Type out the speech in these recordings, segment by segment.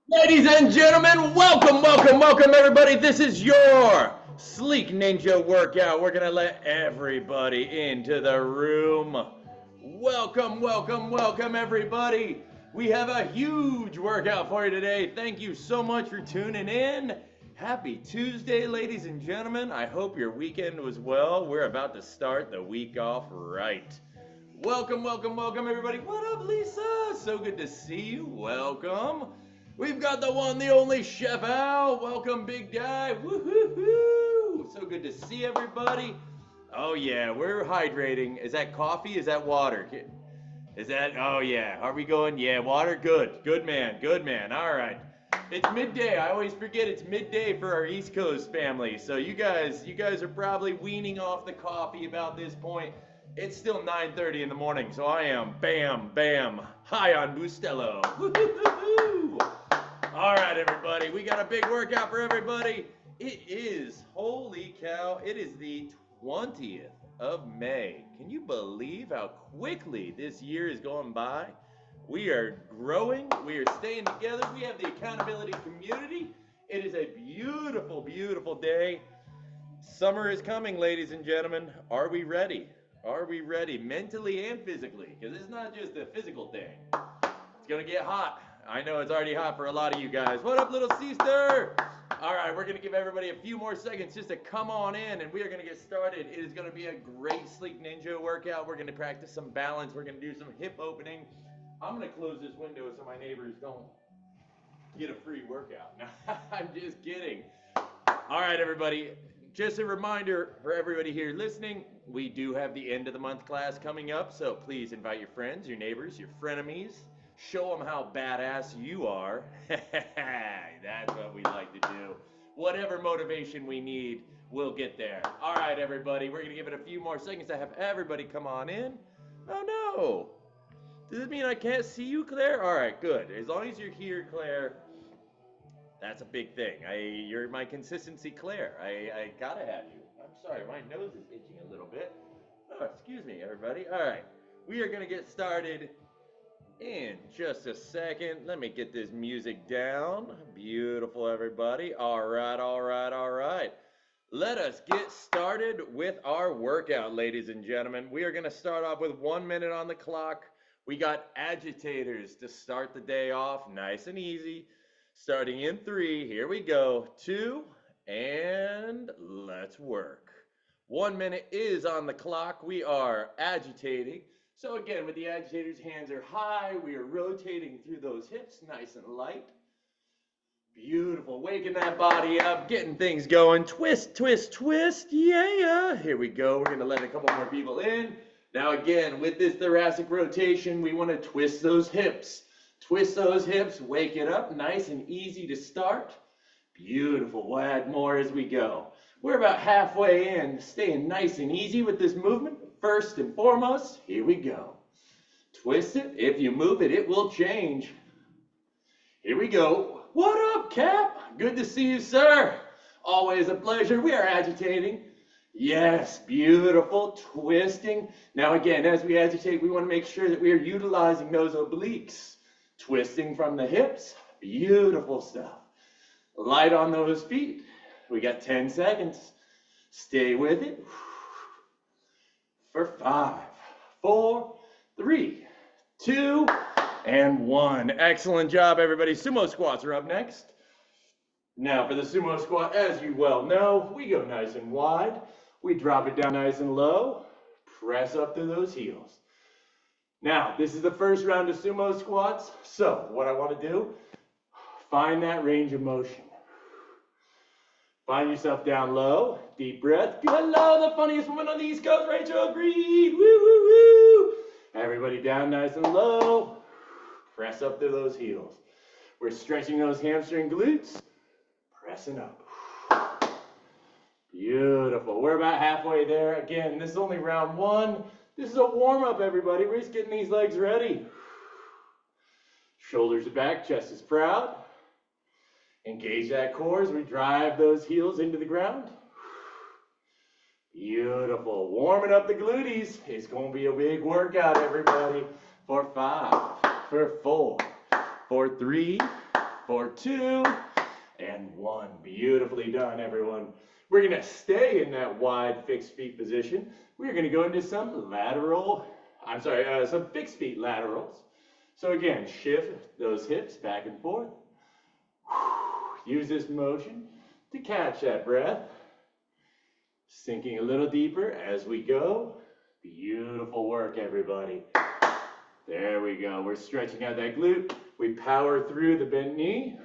Ladies and gentlemen, welcome everybody. This is your Sleek Ninja workout. We're gonna let everybody into the room. Welcome everybody. We have a huge workout for you today. Thank you so much for tuning in. Happy Tuesday, ladies and gentlemen. I hope your weekend was well. We're about to start the week off right. Welcome everybody. What up, Lisa? So good to see you. Welcome. We've got the one, the only Chef Al. Welcome, big guy. Woo-hoo-hoo. So good to see everybody. Oh, yeah, we're hydrating. Is that coffee? Is that water? Is that, oh, yeah. Are we going? Yeah, water? Good. Good man. All right. It's midday. I always forget it's midday for our East Coast family. So you guys are probably weaning off the coffee about this point. It's still 9:30 in the morning, so I am bam, high on Bustelo. Woo-hoo-hoo-hoo. All right, everybody, we got a big workout for everybody. It is, holy cow, it is the 20th of May. Can you believe how quickly this year is going by? We are growing, we are staying together, we have the accountability community. It is a beautiful day. Summer is coming, ladies and gentlemen. Are we ready? Are we ready mentally and physically? Because it's not just a physical thing. It's gonna get hot. I know it's already hot for a lot of you guys. What up, little sister? All right, we're gonna give everybody a few more seconds just to come on in, and we are gonna get started. It is gonna be a great Sleek Ninja workout. We're gonna practice some balance. We're gonna do some hip opening. I'm gonna close this window so my neighbors don't get a free workout. I'm just kidding. All right, everybody. Just a reminder for everybody here listening, we do have the end of the month class coming up, so please invite your friends, your neighbors, your frenemies. Show them how badass you are. That's what we like to do. Whatever motivation we need, we'll get there. All right, everybody, we're going to give it a few more seconds to have everybody come on in. Oh, no. Does it mean I can't see you, Claire? All right, good. As long as you're here, Claire, that's a big thing. You're my consistency, Claire. I gotta have you. I'm sorry, my nose is itching a little bit. Oh, excuse me, everybody. All right, we are gonna get started in just a second. Let me get this music down. Beautiful, everybody. All right. Let us get started with our workout, ladies and gentlemen. We are gonna start off with 1 minute on the clock. We got agitators to start the day off, nice and easy. Starting in 3, here we go, 2, and let's work. 1 minute is on the clock. We are agitating. So again, with the agitators, hands are high. We are rotating through those hips, nice and light. Beautiful, waking that body up, getting things going. Twist, yeah. Here we go, we're gonna let a couple more people in. Now again, with this thoracic rotation, we wanna twist those hips. Twist those hips, wake it up, nice and easy to start. Beautiful, we'll add more as we go. We're about halfway in, staying nice and easy with this movement. First and foremost, here we go. Twist it, if you move it, it will change. Here we go. What up, Cap? Good to see you, sir. Always a pleasure. We are agitating. Yes, beautiful, twisting. Now again, as we agitate, we want to make sure that we are utilizing those obliques. Twisting from the hips, beautiful stuff. Light on those feet. We got 10 seconds. Stay with it. For 5, 4, 3, 2, and 1. Excellent job, everybody. Sumo squats are up next. Now for the sumo squat, as you well know, we go nice and wide. We drop it down nice and low. Press up to those heels. Now, this is the first round of sumo squats. So, what I want to do, find that range of motion. Find yourself down low, deep breath. Hello, the funniest woman on the East Coast, Rachel Green. Woo. Everybody down nice and low. Press up to those heels. We're stretching those hamstring glutes. Pressing up. Beautiful. We're about halfway there. Again, this is only round 1. This is a warm-up, everybody. We're just getting these legs ready. Shoulders are back, chest is proud. Engage that core as we drive those heels into the ground. Beautiful. Warming up the glutes. It's going to be a big workout, everybody. For 5, for 4, for 3, for 2 and 1. Beautifully done, everyone. We're gonna stay in that wide fixed feet position. We're gonna go into some some fixed feet laterals. So again, shift those hips back and forth. Use this motion to catch that breath. Sinking a little deeper as we go. Beautiful work, everybody. There we go. We're stretching out that glute. We power through the bent knee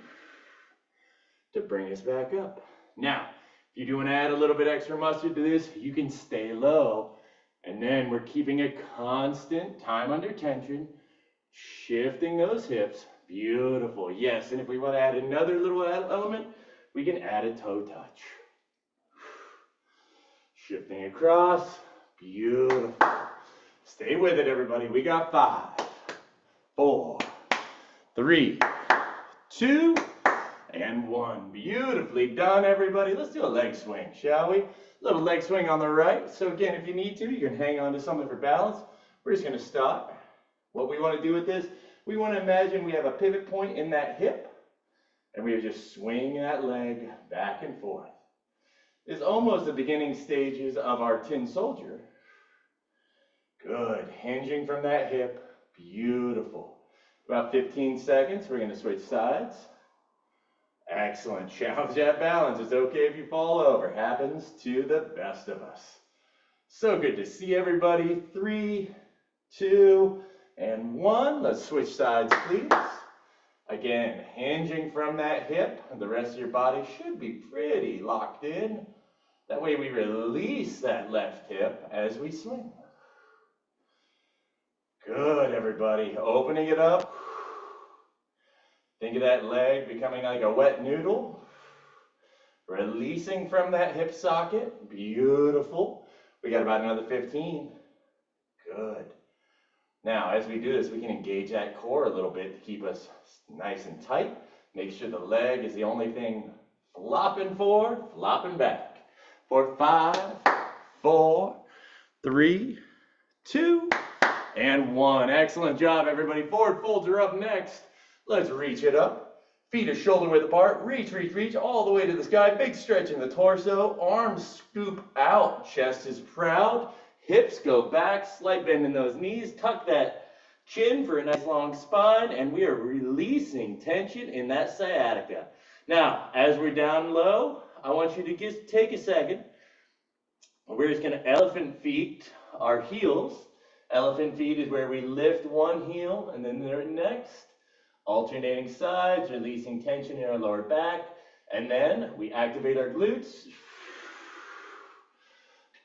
to bring us back up. Now, if you do want to add a little bit extra mustard to this, you can stay low. And then we're keeping a constant time under tension, shifting those hips. Beautiful. Yes, and if we want to add another little element, we can add a toe touch. Shifting across. Beautiful. Stay with it, everybody. We got 5, 4, 3, 2, and 1. Beautifully done, everybody. Let's do a leg swing, shall we? Little leg swing on the right. So again, if you need to, you can hang on to something for balance. We're just going to stop. What we want to do with this, we want to imagine we have a pivot point in that hip, and we are just swinging that leg back and forth. It's almost the beginning stages of our tin soldier. Good. Hinging from that hip. Beautiful. About 15 seconds. We're going to switch sides. Excellent. Challenge that balance. It's okay if you fall over. Happens to the best of us. So good to see everybody. 3, 2, and 1. Let's switch sides, please. Again, hinging from that hip. The rest of your body should be pretty locked in. That way we release that left hip as we swing. Good, everybody. Opening it up. Think of that leg becoming like a wet noodle. Releasing from that hip socket. Beautiful. We got about another 15. Good. Now, as we do this, we can engage that core a little bit to keep us nice and tight. Make sure the leg is the only thing flopping forward, flopping back. For 5, 4, 3, 2, and 1. Excellent job, everybody. Forward folds are up next. Let's reach it up. Feet are shoulder width apart. Reach, reach, reach all the way to the sky. Big stretch in the torso. Arms scoop out. Chest is proud. Hips go back. Slight bend in those knees. Tuck that chin for a nice long spine. And we are releasing tension in that sciatica. Now, as we're down low, I want you to just take a second. We're just going to elephant feet our heels. Elephant feet is where we lift one heel and then the next. Alternating sides, releasing tension in our lower back. And then we activate our glutes to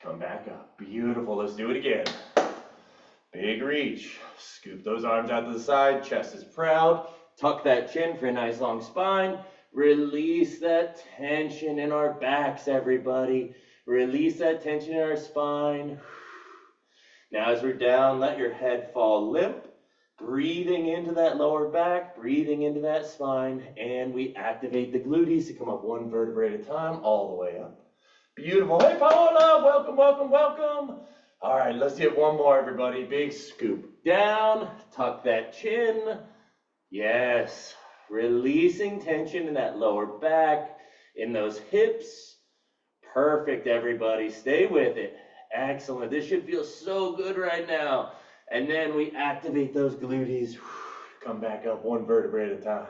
come back up. Beautiful. Let's do it again. Big reach. Scoop those arms out to the side. Chest is proud. Tuck that chin for a nice long spine. Release that tension in our backs, everybody. Release that tension in our spine. Now as we're down, let your head fall limp. Breathing into that lower back, breathing into that spine, and we activate the gluteus to come up one vertebrae at a time, all the way up. Beautiful. Hey, Paola, welcome, welcome, welcome. All right, let's get one more, everybody. Big scoop down, tuck that chin. Yes, releasing tension in that lower back, in those hips. Perfect, everybody. Stay with it. Excellent. This should feel so good right now. And then we activate those gluteus. Come back up one vertebrae at a time.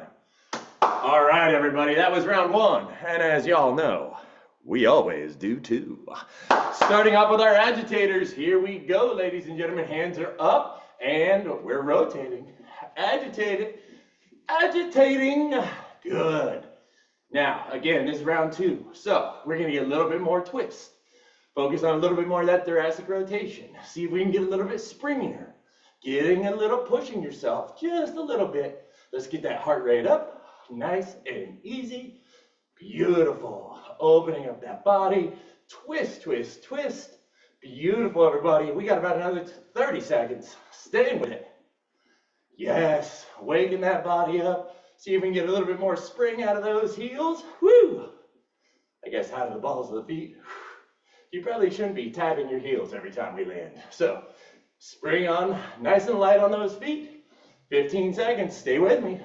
All right, everybody. That was round 1. And as y'all know, we always do too. Starting off with our agitators. Here we go, ladies and gentlemen. Hands are up and we're rotating. Agitated. Agitating. Good. Now, again, this is round 2. So we're going to get a little bit more twist. Focus on a little bit more of that thoracic rotation. See if we can get a little bit springier. Getting a little, pushing yourself just a little bit. Let's get that heart rate up. Nice and easy. Beautiful. Opening up that body. Twist, twist, twist. Beautiful, everybody. We got about another 30 seconds. Staying with it. Yes. Waking that body up. See if we can get a little bit more spring out of those heels. Woo! I guess out of the balls of the feet. You probably shouldn't be tapping your heels every time we land. So, spring on, nice and light on those feet. 15 seconds, stay with me.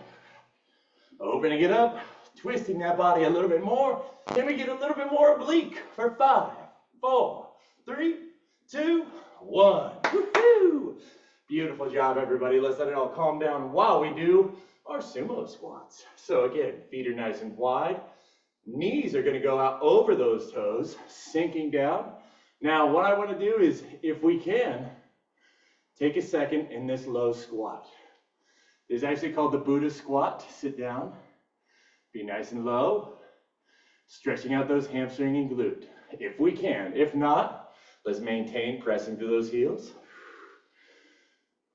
Opening it up, twisting that body a little bit more. Then we get a little bit more oblique for 5, 4, 3, 2, 1. Woohoo! Beautiful job, everybody. Let's let it all calm down while we do our sumo squats. So again, feet are nice and wide. Knees are going to go out over those toes, sinking down. Now, what I want to do is, if we can, take a second in this low squat. This is actually called the Buddha squat. Sit down, be nice and low, stretching out those hamstring and glute. If we can. If not, let's maintain pressing through those heels.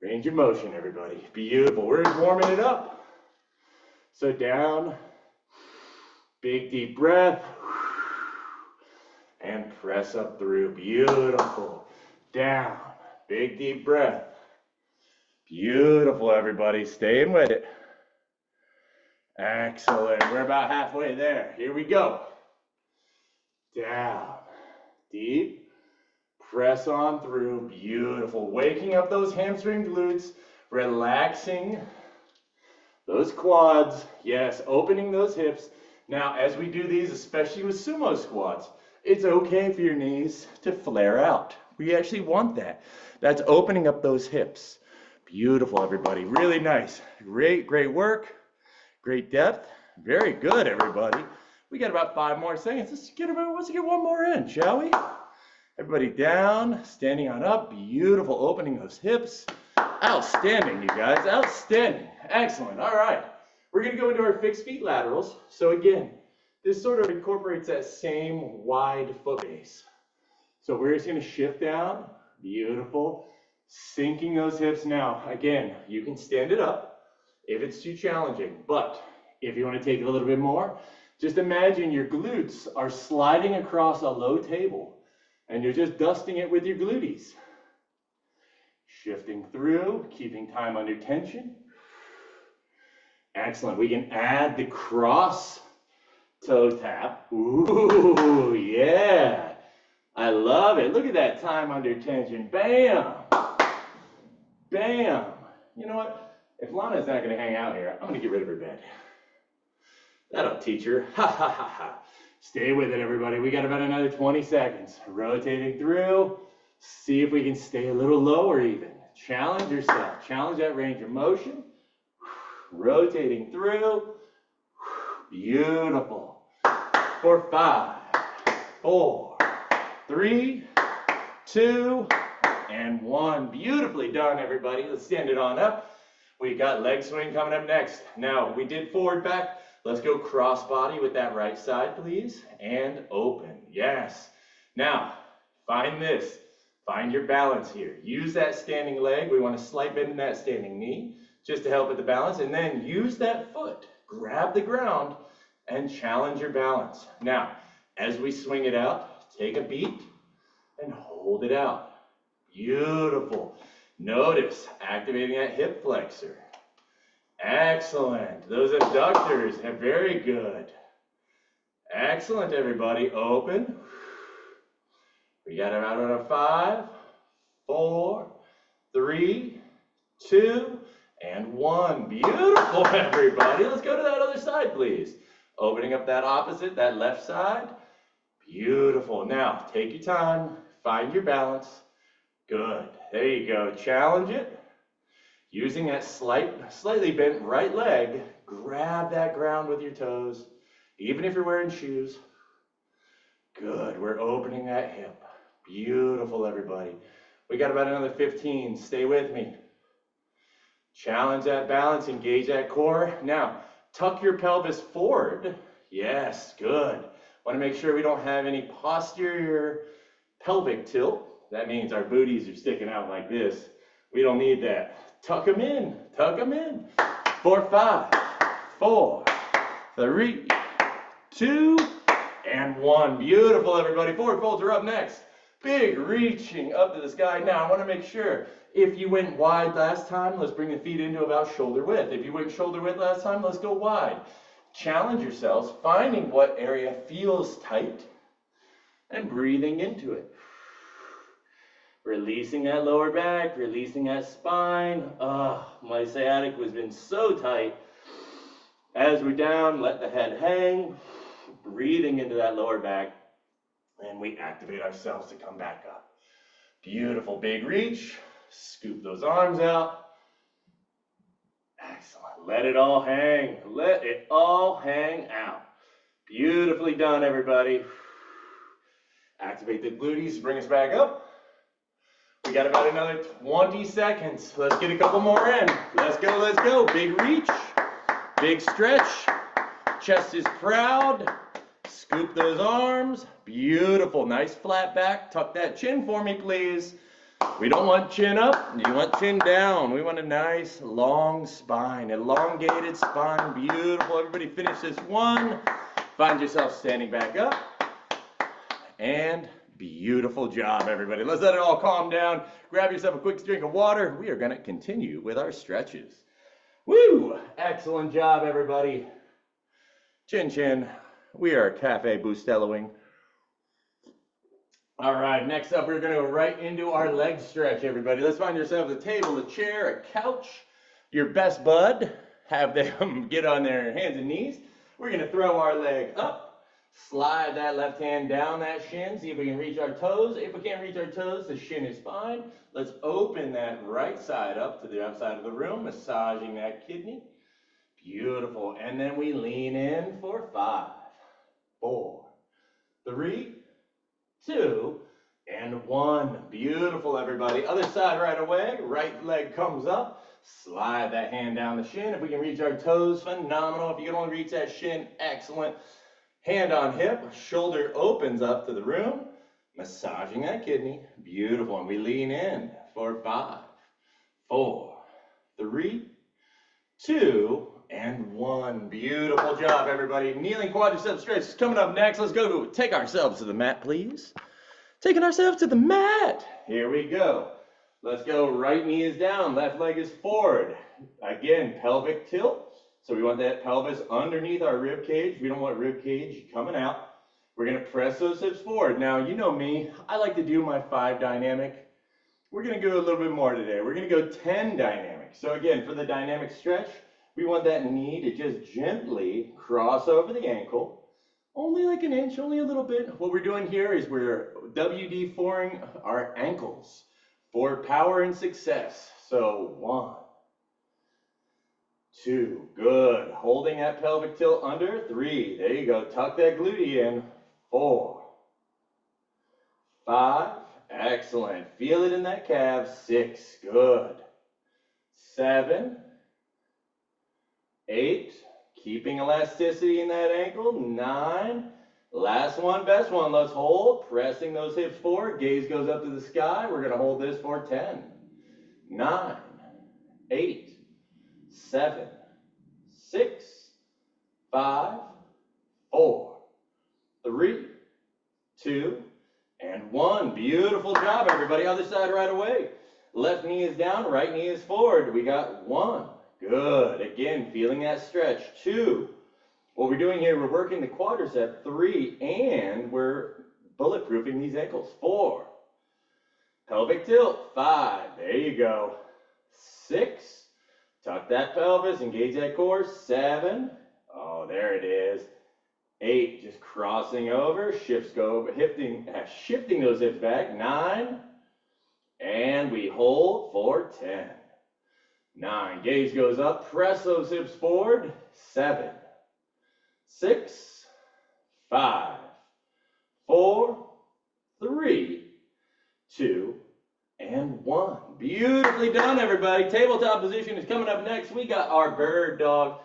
Range of motion, everybody. Beautiful. We're just warming it up. So down, big deep breath, and press up through. Beautiful. Down, big deep breath. Beautiful, everybody. Staying with it. Excellent. We're about halfway there. Here we go. Down, deep. Press on through. Beautiful. Waking up those hamstring glutes. Relaxing those quads. Yes, opening those hips. Now, as we do these, especially with sumo squats, it's okay for your knees to flare out. We actually want that. That's opening up those hips. Beautiful, everybody. Really nice. Great work. Great depth. Very good, everybody. We got about 5 more seconds. Let's get one more in, shall we? Everybody down, standing on up. Beautiful, opening those hips. Outstanding, you guys. Outstanding. Excellent. All right. We're going to go into our fixed feet laterals. So again, this sort of incorporates that same wide foot base. So we're just going to shift down. Beautiful. Sinking those hips. Now, again, you can stand it up if it's too challenging. But if you want to take it a little bit more, just imagine your glutes are sliding across a low table. And you're just dusting it with your glutees. Shifting through, keeping time under tension. Excellent. We can add the cross toe tap. Ooh, yeah. I love it. Look at that time under tension. Bam. Bam. You know what? If Lana's not going to hang out here, I'm going to get rid of her bed. That'll teach her. Ha ha ha ha. Stay with it, everybody. We got about another 20 seconds. Rotating through. See if we can stay a little lower even. Challenge yourself. Challenge that range of motion. Rotating through. Beautiful. For 5, 4, 3, 2, and 1. Beautifully done, everybody. Let's stand it on up. We got leg swing coming up next. Now, we did forward back. Let's go cross body with that right side, please, and open. Yes. Now, find this. Find your balance here. Use that standing leg. We want to slight bend in that standing knee just to help with the balance, and then use that foot. Grab the ground and challenge your balance. Now, as we swing it out, take a beat and hold it out. Beautiful. Notice activating that hip flexor. Excellent. Those abductors are very good. Excellent, everybody. Open. We got it out on a 5, 4, 3, 2, and 1. Beautiful, everybody. Let's go to that other side, please. Opening up that opposite, that left side. Beautiful. Now, take your time. Find your balance. Good. There you go. Challenge it. Using that slightly bent right leg, grab that ground with your toes, even if you're wearing shoes. Good, we're opening that hip. Beautiful, everybody. We got about another 15, stay with me. Challenge that balance, engage that core. Now, tuck your pelvis forward. Yes, good. Want to make sure we don't have any posterior pelvic tilt. That means our booties are sticking out like this. We don't need that. Tuck them in, tuck them in. For 5, 4, 3, 2, and 1. Beautiful, everybody. Forward folds are up next. Big reaching up to the sky. Now, I want to make sure, if you went wide last time, let's bring the feet into about shoulder width. If you went shoulder width last time, let's go wide. Challenge yourselves, finding what area feels tight, and breathing into it. Releasing that lower back, releasing that spine. My sciatic has been so tight. As we're down, let the head hang, breathing into that lower back, and we activate ourselves to come back up. Beautiful big reach, scoop those arms out. Excellent, let it all hang, let it all hang out. Beautifully done, everybody. Activate the gluteus, bring us back up. We got about another 20 seconds. Let's get a couple more in. Let's go, let's go. Big reach, big stretch. Chest is proud. Scoop those arms. Beautiful, nice flat back. Tuck that chin for me, please. We don't want chin up, you want chin down. We want a nice long spine, elongated spine. Beautiful, everybody finish this one. Find yourself standing back up. And beautiful job, everybody. Let's let it all calm down. Grab yourself a quick drink of water. We are going to continue with our stretches. Woo! Excellent job, everybody. Chin, chin. We are Cafe Bustelloing. All right, next up, we're going to go right into our leg stretch, everybody. Let's find yourself a table, a chair, a couch, your best bud. Have them get on their hands and knees. We're going to throw our leg up. Slide that left hand down that shin. See if we can reach our toes. If we can't reach our toes, the shin is fine. Let's open that right side up to the outside of the room, massaging that kidney. Beautiful. And then we lean in for 5, 4, 3, 2, and 1. Beautiful, everybody. Other side right away. Right leg comes up. Slide that hand down the shin. If we can reach our toes, phenomenal. If you can only reach that shin, excellent. Hand on hip, shoulder opens up to the room, massaging that kidney. Beautiful. And we lean in for 5, 4, 3, 2, and 1. Beautiful job, everybody. Kneeling quadricep stretch is coming up next. Let's go take ourselves to the mat, please. Taking ourselves to the mat. Here we go. Let's go. Right knee is down, left leg is forward. Again, pelvic tilt. So we want that pelvis underneath our rib cage. We don't want rib cage coming out. We're going to press those hips forward. Now, you know me. I like to do my 5 dynamic. We're going to go a little bit more today. We're going to go 10 dynamic. So again, for the dynamic stretch, we want that knee to just gently cross over the ankle. Only like an inch, only a little bit. What we're doing here is we're WD-4ing our ankles for power and success. So 1, 2, good. Holding that pelvic tilt under. 3, there you go. Tuck that glute in. 4, 5, excellent. Feel it in that calf. 6, good. 7, 8, keeping elasticity in that ankle. 9, last one, best one. Let's hold, pressing those hips forward. Gaze goes up to the sky. We're going to hold this for 10, 9, 8, 7, 6, 5, 4, 3, 2, and 1. Beautiful job, everybody. Other side right away. Left knee is down, right knee is forward. We got 1. Good. Again, feeling that stretch. 2. What we're doing here, we're working the quadricep. 3, and we're bulletproofing these ankles. 4. Pelvic tilt. 5. There you go. 6. Tuck that pelvis, engage that core. 7. Oh, there it is. 8. Just crossing over. Shifts go over, shifting those hips back. 9. And we hold for 10. 9. Gaze goes up. Press those hips forward. 7, 6, 5, 4, 3, 2, and 1. Beautifully done, everybody. Tabletop position is coming up next. We got our bird dog.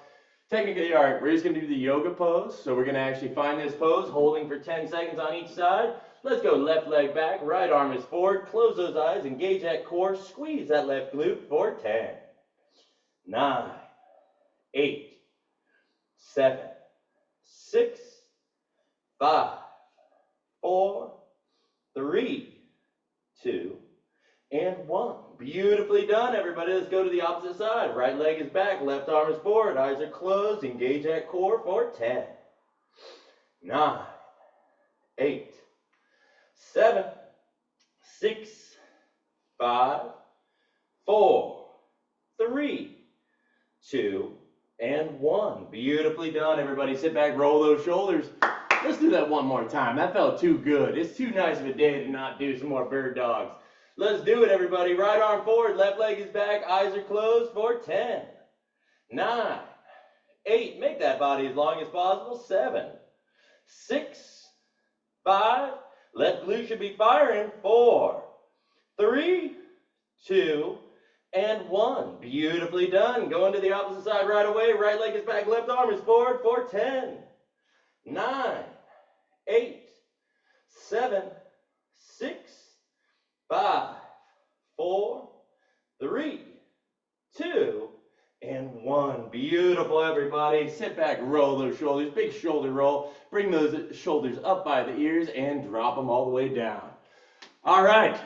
Technically, all right, we're just going to do the yoga pose. So we're going to actually find this pose, holding for 10 seconds on each side. Let's go left leg back, right arm is forward. Close those eyes, engage that core, squeeze that left glute for 10, 9, 8, 7, 6, 5, 4, 3, 2, and 1. Beautifully done, everybody. Let's go to the opposite side. Right leg is back, left arm is forward, eyes are closed. Engage that core for 10, 9, 8, 7, 6, 5, 4, 3, 2, and 1. Beautifully done, everybody. Sit back, roll those shoulders. Let's do that one more time. That felt too good. It's too nice of a day to not do some more bird dogs. Let's do it, everybody. Right arm forward, left leg is back, eyes are closed for 10, 9, 8. Make that body as long as possible. 7, 6, 5. Left glute should be firing. 4, 3, 2, and 1. Beautifully done. Going to the opposite side right away. Right leg is back, left arm is forward for 10, 9, 8, 7, 6, 5, 4, 3, 2, and 1. Beautiful, everybody. Sit back, roll those shoulders. Big shoulder roll. Bring those shoulders up by the ears and drop them all the way down. All right.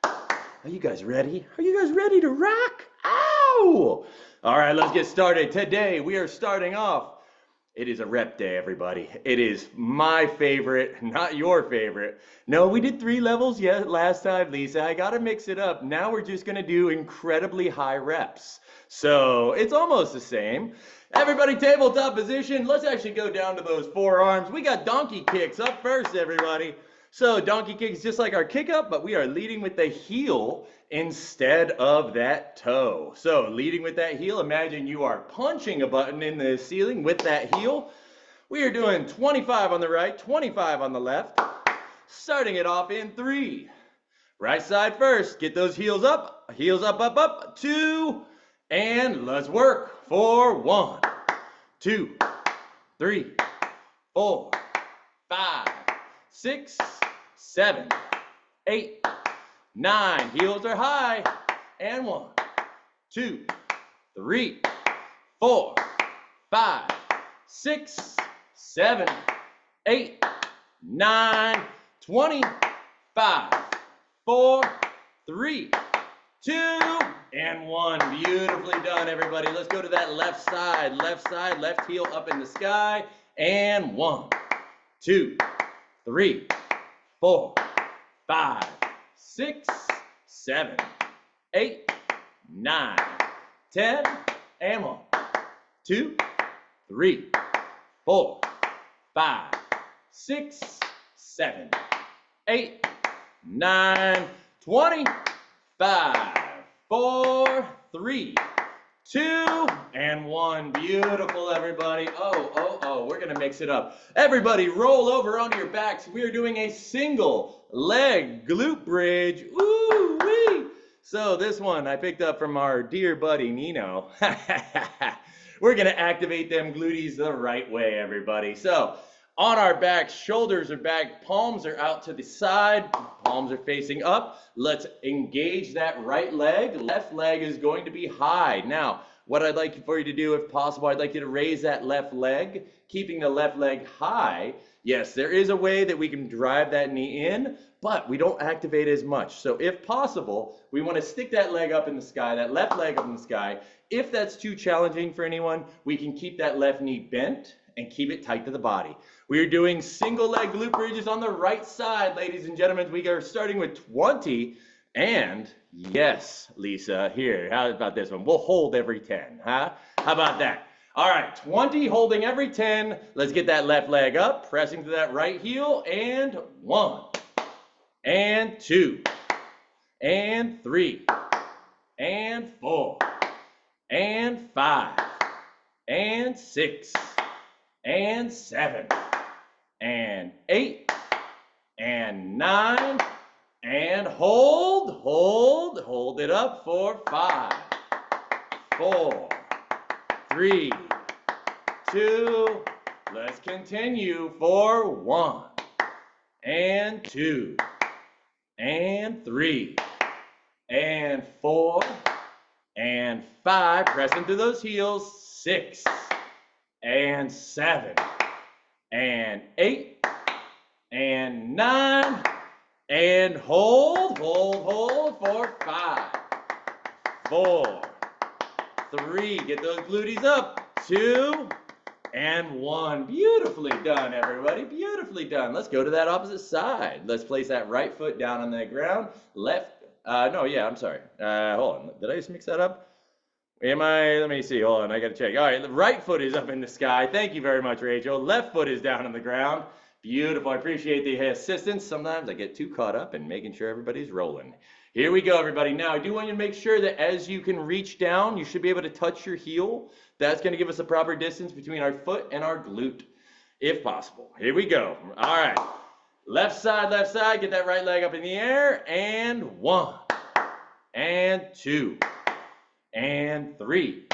Are you guys ready? Are you guys ready to rock? Ow! All right, let's get started. Today we are starting off. It is a rep day, everybody. It is my favorite, not your favorite. No, we did 3 levels last time, Lisa. I gotta mix it up. Now we're just gonna do incredibly high reps. So it's almost the same. Everybody, tabletop position. Let's actually go down to those forearms. We got donkey kicks up first, everybody. So donkey kicks just like our kick up, but we are leading with the heel instead of that toe. So leading with that heel, imagine you are punching a button in the ceiling with that heel. We are doing 25 on the right, 25 on the left. Starting it off in 3. Right side first. Get those heels up, up, up. 2, and let's work for 1, 2, 3, 4, 5, 6, 7, 8, 9. Heels are high. And 1, 2, 3, 4, 5, 6, 7, 8, 9, 25, 4, 3, 2, and 1. Beautifully done, everybody. Let's go to that left side, left heel up in the sky. And 1, 2, 3, 4, 5, 6, 7, 8, 9, 10, and 1, 2, 3, 4, 5, 6, 7, 8, 9, 25, 4, 3, 2, and 1. Beautiful, everybody. Oh, we're gonna mix it up. Everybody roll over onto your backs. We are doing a single leg glute bridge. Ooh wee. So this one I picked up from our dear buddy Nino. We're gonna activate them glutees the right way, everybody. So on our back, shoulders are back, palms are out to the side, palms are facing up. Let's engage that right leg. Left leg is going to be high. Now, what I'd like for you to do, if possible, I'd like you to raise that left leg, keeping the left leg high. Yes, there is a way that we can drive that knee in, but we don't activate as much. So if possible, we want to stick that leg up in the sky, that left leg up in the sky. If that's too challenging for anyone, we can keep that left knee bent and keep it tight to the body. We are doing single leg glute bridges on the right side, ladies and gentlemen. We are starting with 20, and yes, Lisa, here, how about this one? We'll hold every 10, huh? How about that? All right, 20, holding every 10. Let's get that left leg up, pressing to that right heel, and 1, and 2, and 3, and 4, and 5, and 6, and 7, and 8, and 9, and hold it up for 5, 4, 3, 2, let's continue for 1, and 2, and 3, and 4, and 5, pressing through those heels, 6, and 7, and 8, and 9, and hold for 5, 4, 3, get those glutes up, 2, and 1. Beautifully done, everybody, beautifully done. Let's go to that opposite side. Let's place that right foot down on the ground, I'm sorry, hold on, did I just mix that up? Let me see, hold on, I gotta check. All right, the right foot is up in the sky. Thank you very much, Rachel. Left foot is down on the ground. Beautiful, I appreciate the assistance. Sometimes I get too caught up in making sure everybody's rolling. Here we go, everybody. Now, I do want you to make sure that as you can reach down, you should be able to touch your heel. That's gonna give us a proper distance between our foot and our glute, if possible. Here we go. All right, left side, get that right leg up in the air, and 1, and 2, and 3,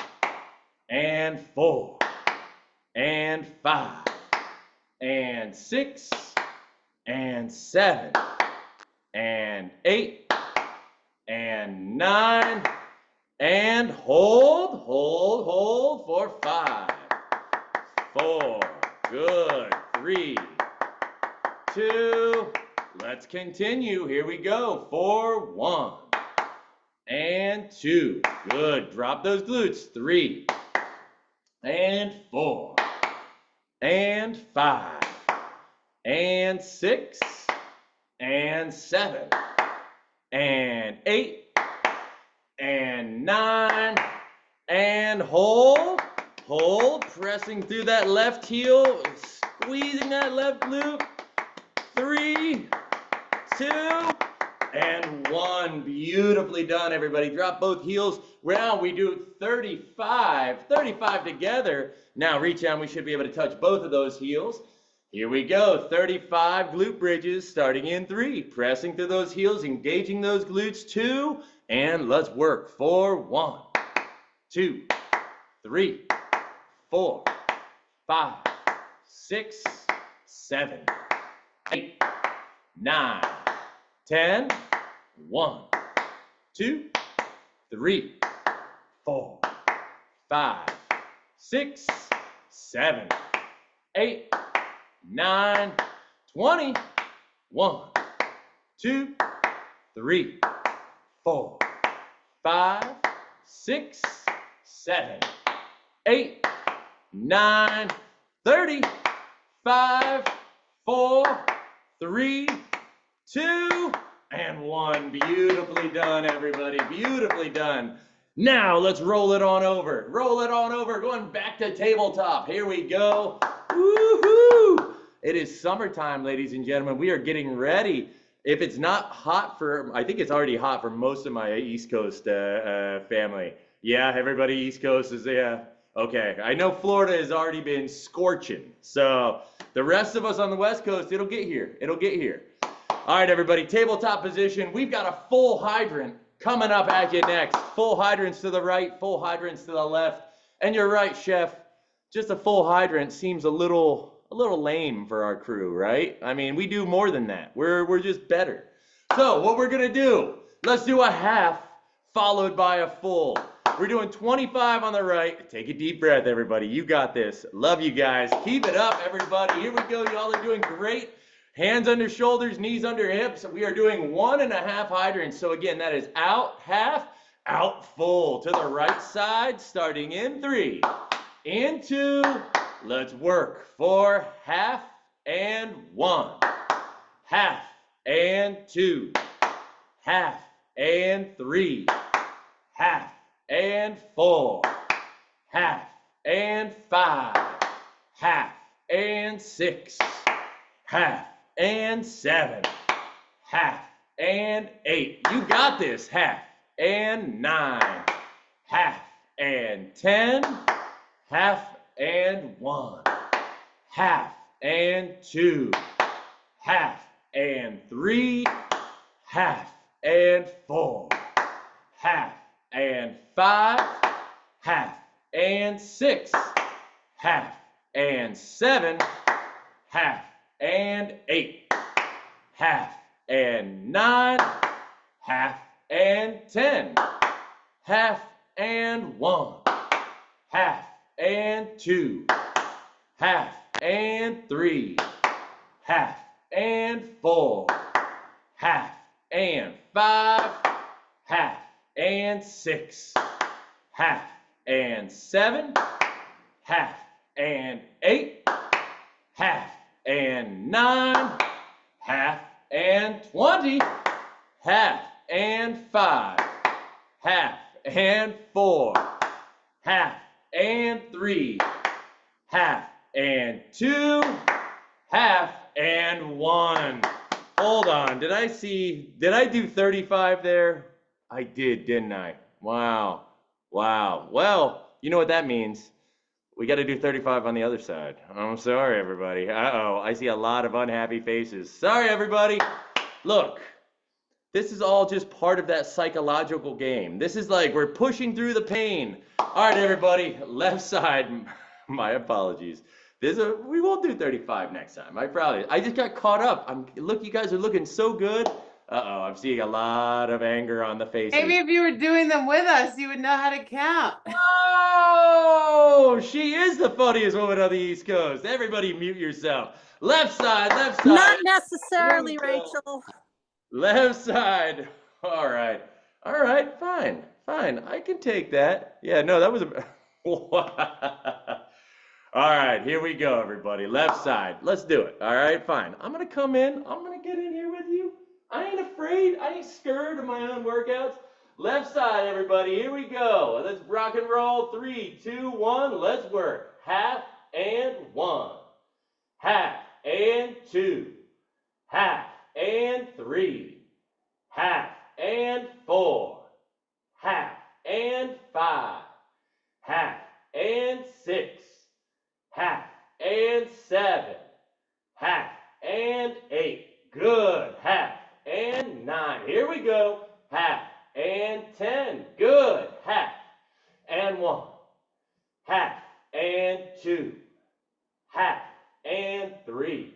and 4, and 5, and 6, and 7, and 8, and 9, and hold for 5, 4, good, 3, 2, let's continue, here we go, for 1, and 2, good, drop those glutes, 3, and 4, and 5, and 6, and 7, and 8, and 9, and hold, pressing through that left heel, squeezing that left glute, 3, 2, and 1. Beautifully done, everybody. Drop both heels. Now we do 35 together. Now reach down, we should be able to touch both of those heels. Here we go, 35 glute bridges, starting in 3, pressing through those heels, engaging those glutes, 2, and let's work for 1, 2, 3, 4, 5, 6, 7, 8, 9, 10, 1, 2, 3, 4, 5, 6, 7, 8, 9, 20, 1, 2, 3, 4, 5, 6, 7, 8, 9, 30, 5, 4, 3, 2, and 1. Beautifully done, everybody. Beautifully done. Now let's roll it on over. Roll it on over. Going back to tabletop. Here we go. Woohoo! It is summertime, ladies and gentlemen. We are getting ready. If it's not hot for, I think it's already hot for most of my East Coast family. Yeah, everybody East Coast is, yeah. Okay, I know Florida has already been scorching. So the rest of us on the West Coast, it'll get here. It'll get here. All right, everybody, tabletop position. We've got a full hydrant coming up at you next. Full hydrants to the right, full hydrants to the left. And you're right, Chef. Just a full hydrant seems a little lame for our crew, right? I mean, we do more than that. We're just better. So what we're gonna do, let's do a half followed by a full. We're doing 25 on the right. Take a deep breath, everybody. You got this. Love you guys. Keep it up, everybody. Here we go. Y'all are doing great. Hands under shoulders, knees under hips. We are doing 1.5 hydrants. So again, that is out half, out full. To the right side, starting in 3, in 2. Let's work for half and 1, half and 2, half and 3, half and 4, half and 5, half and 6, half and 7, half and 8. You got this. Half and 9, half and 10, half and 1, half and 2, half and 3, half and 4, half and 5, half and 6, half and 7, half and 8, half and 9, half and 10, half and 1, half and 2, half and 3, half and 4, half and 5, half and 6, half and 7, half and 8, half and 9, half and 20, half and 5, half and 4, half and 3, half and 2, half and 1. Hold on, did I do 35 there? I did, didn't I? Wow, wow. Well, you know what that means. We got to do 35 on the other side. I'm sorry, everybody. Uh-oh, I see a lot of unhappy faces. Sorry, everybody. Look, this is all just part of that psychological game. This is like we're pushing through the pain. All right, everybody, left side. My apologies. We won't do 35 next time. I just got caught up. Look, you guys are looking so good. Uh-oh, I'm seeing a lot of anger on the faces. Maybe if you were doing them with us, you would know how to count. Oh, she is the funniest woman on the East Coast. Everybody mute yourself. Left side, left side. Not necessarily, Rachel. Left side. All right. All right, fine. Fine. I can take that. Yeah, no, that was a... All right, here we go, everybody. Left side. Let's do it. All right, fine. I'm going to come in. I'm going to get in here with you. I ain't afraid. I ain't scared of my own workouts. Left side, everybody. Here we go. Let's rock and roll. 3, 2, 1. Let's work. Half and 1. Half and 2. Half and 3. Half and 4. Half and 5. Half and 6. Half and 7. Half and 8. Good. Half and 9. Here we go. Half and 10. Good. Half and 1. Half and 2. Half and 3.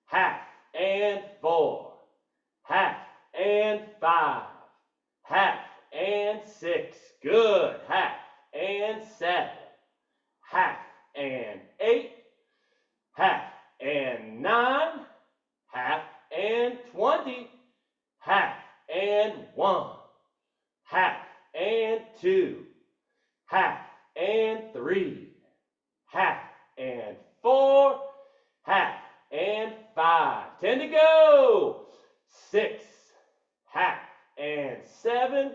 Half and 4. Half and 5. Half and 6. Good. Half and 7. Half and 8. Half and 9. Half and 20. Half and 1. Half and 2. Half and 3. Half and 4. Half and 5. 10 to go. 6. Half and 7.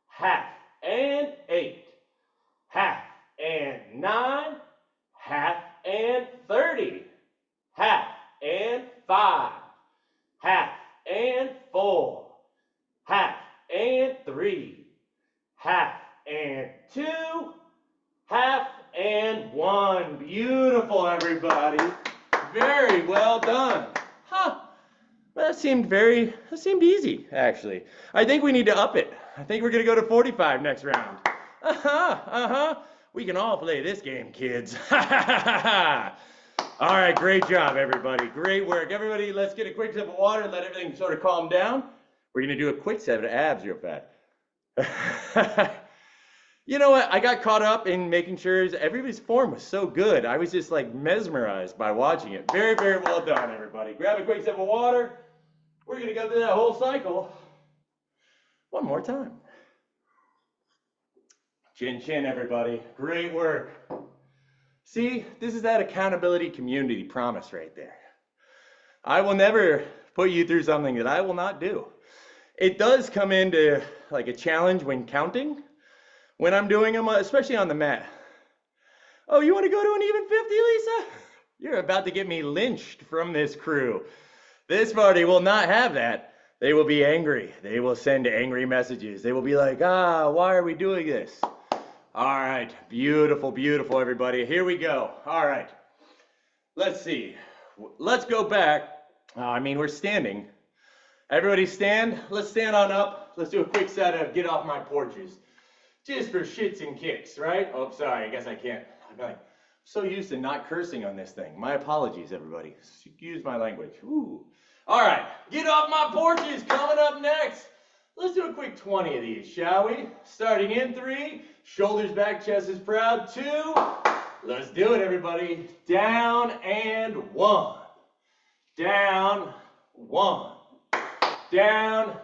Half and 8. Half and 9. Half and 30. Half and 5. Half and 4. Half and 3. Half and 2. Half and 1. Beautiful, everybody. Very well done. Huh. That seemed easy, actually. I think we need to up it. I think we're going to go to 45 next round. We can all play this game, kids. All right, great job, everybody. Great work. Everybody, let's get a quick sip of water and let everything sort of calm down. We're going to do a quick set of abs real fast. You know what? I got caught up in making sure everybody's form was so good. I was just like mesmerized by watching it. Very, very well done, everybody. Grab a quick sip of water. We're going to go through that whole cycle one more time. Chin, chin, everybody. Great work. See, this is that accountability community promise right there. I will never put you through something that I will not do. It does come into like a challenge when counting, when I'm doing them, especially on the mat. Oh, you want to go to an even 50, Lisa? You're about to get me lynched from this crew. This party will not have that. They will be angry. They will send angry messages. They will be like, why are we doing this? All right, beautiful, beautiful, everybody. Here we go. All right, let's see. Let's go back. We're standing. Everybody stand. Let's stand on up. Let's do a quick set of get off my porches. Just for shits and kicks, right? Oh, sorry, I guess I can't. I'm so used to not cursing on this thing. My apologies, everybody. Excuse my language. Ooh. All right, get off my porches coming up next. Let's do a quick 20 of these, shall we? Starting in 3, shoulders back, chest is proud. 2, let's do it, everybody. Down and 1. Down, 1. Down,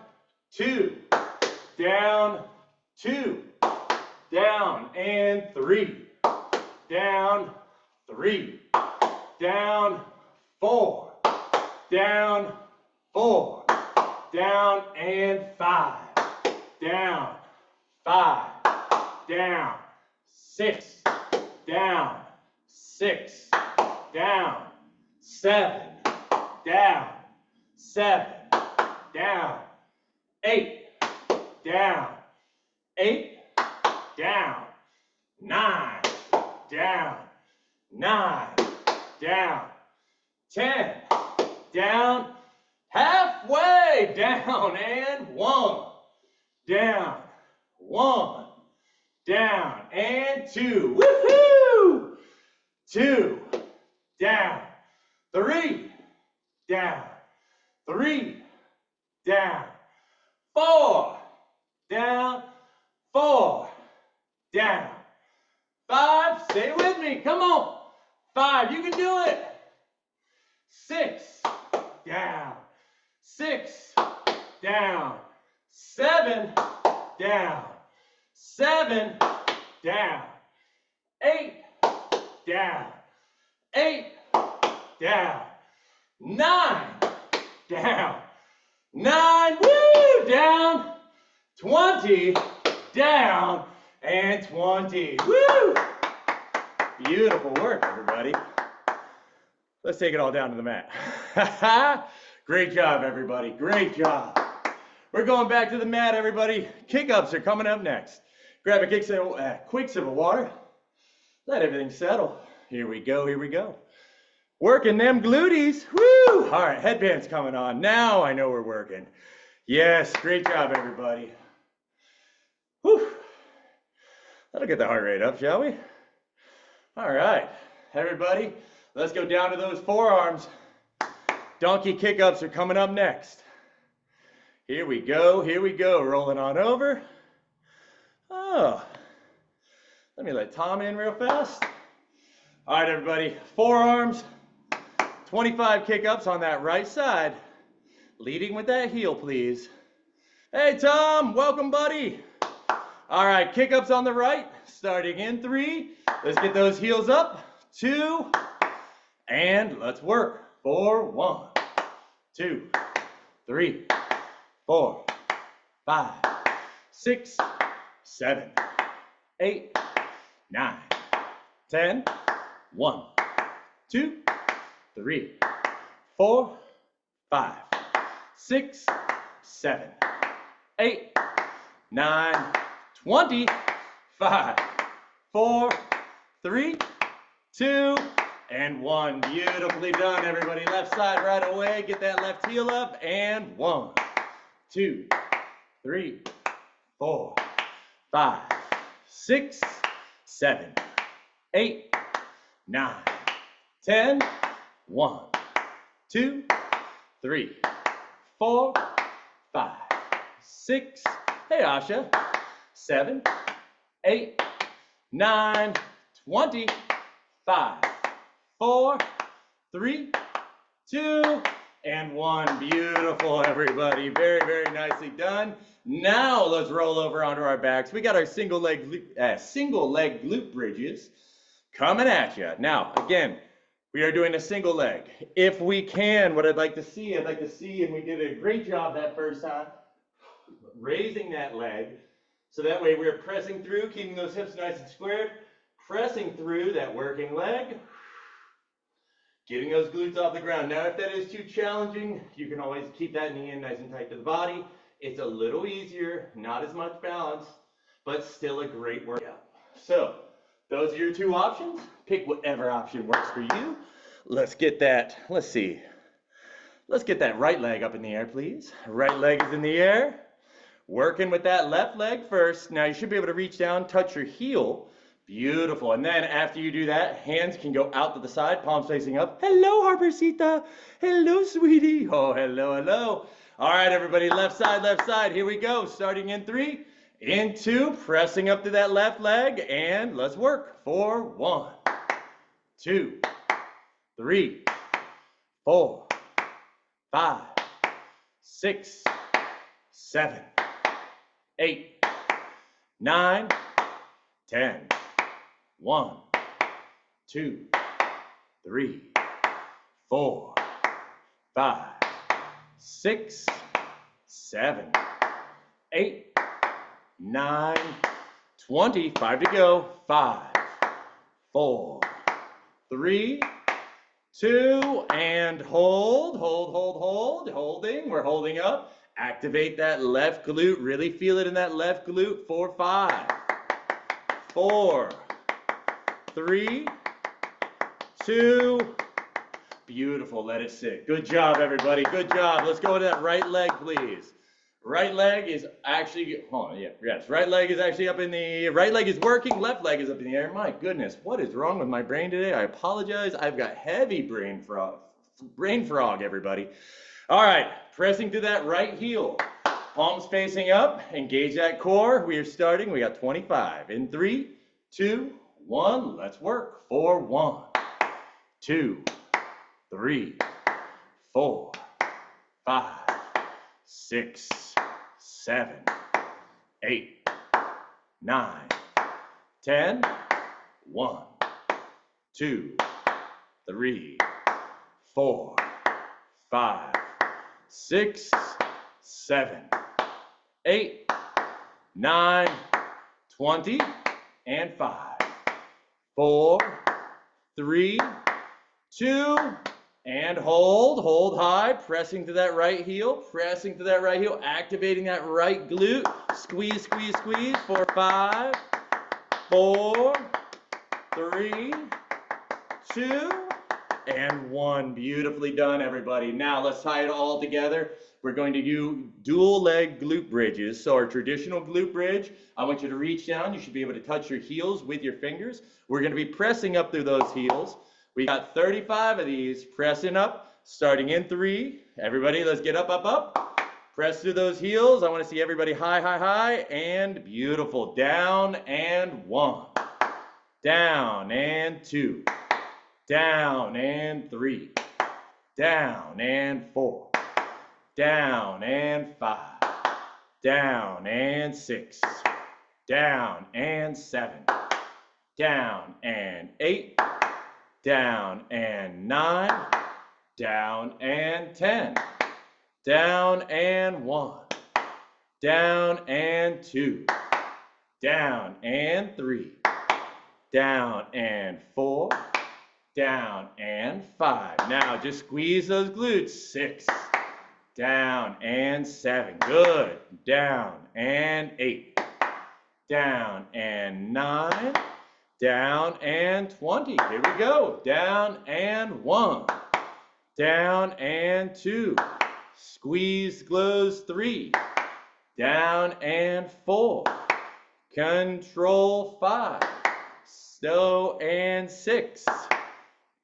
2. Down, 2. Down and 3. Down, 3. Down, 4. Down, 4. Down and 5. Down, 5. Down, 6, down, 6, down, 7, down, 7, down, 8, down, 8, down, 9, down, 9, down, 10, down, halfway down, and 1, down, 1, down, and 2, woohoo! 2, down, 3, down, 3, down, 4, down, 4, down, 5, stay with me, come on, 5, you can do it, 6, down, 6, down, 7, down, 7, down, 8, down, 8, down, 9, down, 9, woo, down, 20, down, and 20, woo! Beautiful work, everybody. Let's take it all down to the mat. Great job, everybody, great job. We're going back to the mat, everybody. Kick-ups are coming up next. Grab a quick sip of water. Let everything settle. Here we go, here we go. Working them glutes, woo! All right, headband's coming on. Now I know we're working. Yes, great job, everybody. Whew. That'll get the heart rate up, shall we? All right, everybody, let's go down to those forearms. Donkey kick-ups are coming up next. Here we go, rolling on over. Oh, let me let Tom in real fast. All right, everybody, forearms, 25 kick-ups on that right side. Leading with that heel, please. Hey, Tom, welcome, buddy. All right, kick-ups on the right, starting in 3. Let's get those heels up, 2, and let's work. 4, 1, 2, 3, 4, 5, 6, 7, 8, 9, 10, 1, 2, 3, 4, 5, 6, 7, 8, 9, 20, 5, 4, 3, 2, and 1. Beautifully done, everybody. Left side right away. Get that left heel up. And 1, 2, 3, 4, 5, 6, 7, 8, 9, 10, 1, 2, 3, 4, 5, 6, hey Asha, 7, 8, 9, 20, 5, 4, 3, 2, and 1. Beautiful, everybody. Very, very nicely done. Now let's roll over onto our backs. We got our single leg glute bridges coming at you. Now, again, we are doing a single leg. If we can, what I'd like to see, and we did a great job that first time, raising that leg, so that way we're pressing through, keeping those hips nice and squared, pressing through that working leg, getting those glutes off the ground. Now, if that is too challenging, you can always keep that knee in nice and tight to the body. It's a little easier, not as much balance, but still a great workout. So, those are your 2 options. Pick whatever option works for you. Let's get that, let's get that right leg up in the air, please. Right leg is in the air. Working with that left leg first. Now, you should be able to reach down, touch your heel. Beautiful. And then after you do that, hands can go out to the side, palms facing up. Hello, Harpersita. Hello, sweetie. Oh, hello, hello. All right, everybody, left side. Here we go. Starting in 3, in 2, pressing up to that left leg, and let's work. 4, 1, 2, 3, 4, 5, 6, 7, 8, 9, 10. 1, 2, 3, 4, 5, 6, 7, 8, 9, 20, 5 to go. 5, 4, 3, 2, and hold, holding. We're holding up. Activate that left glute. Really feel it in that left glute. 4, 5, 4, 3, 2. Beautiful. Let it sit. Good job, everybody. Good job. Let's go to that right leg, please. Right leg is actually, hold on, yes. Right leg is actually up in the, right leg is working, left leg is up in the air. My goodness, what is wrong with my brain today? I apologize. I've got heavy brain frog, everybody. All right, pressing through that right heel. Palms facing up, engage that core. We are starting, we got 25. In 3, 2, 1, let's work. 4, 1, 2, 3, 4, 5, 6, 7, 8, 9, 10, 1, 2, 3, 4, 5, 6, 7, 8, 9, 20, and 5, 4, 3, 2, and hold high, pressing to that right heel, activating that right glute, squeeze, squeeze, squeeze, 4, 5, 4, 3, 2, and 1. Beautifully done, everybody. Now let's tie it all together. We're going to do dual leg glute bridges. So our traditional glute bridge, I want you to reach down. You should be able to touch your heels with your fingers. We're going to be pressing up through those heels. We got 35 of these, pressing up, starting in 3. Everybody, let's get up, up, up. Press through those heels. I want to see everybody high, high, high, and beautiful. Down and 1. Down and 2. Down and 3. Down and 4. Down and 5. Down and 6. Down and 7. Down and 8. Down and 9, down and 10, down and 1, down and 2, down and 3, down and 4, down and 5. Now just squeeze those glutes. 6, down and 7. Good. Down and 8, down and 9. Down and 20. Here we go. Down and 1. Down and 2. Squeeze, close, 3. Down and 4. Control, 5. Slow and 6.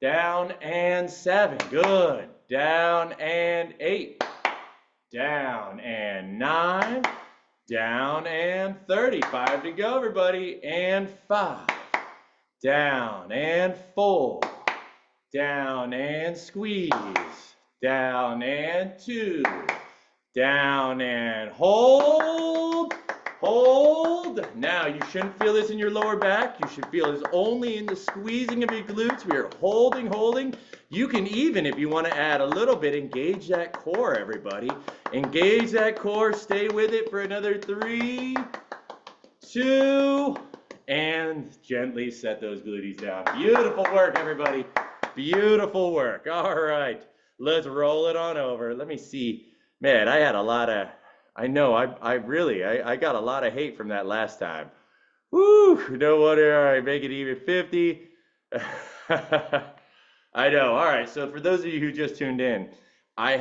Down and 7. Good. Down and 8. Down and 9. Down and 30. 5 to go, everybody. And 5. Down and 4, down and squeeze, down and 2, down and hold. Now you shouldn't feel this in your lower back. You should feel this only in the squeezing of your glutes. We are holding. You can even, if you want to add a little bit, engage that core, everybody. Engage that core. Stay with it for another 3, 2, and gently set those glutees down. Beautiful work, everybody. Beautiful work. All right, let's roll it on over. Let me see. Man, I had a lot of, I know, I got a lot of hate from that last time. Woo, no wonder. All right, make it even 50. I know. All right, so for those of you who just tuned in, I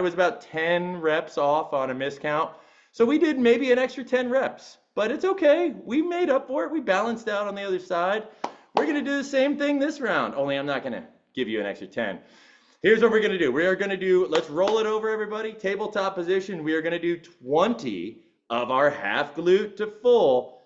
was about 10 reps off on a miscount. So we did maybe an extra 10 reps. But it's okay. We made up for it. We balanced out on the other side. We're going to do the same thing this round, only I'm not going to give you an extra 10. Here's what we're going to do. We are going to do, let's roll it over, everybody. Tabletop position. We are going to do 20 of our half glute to full.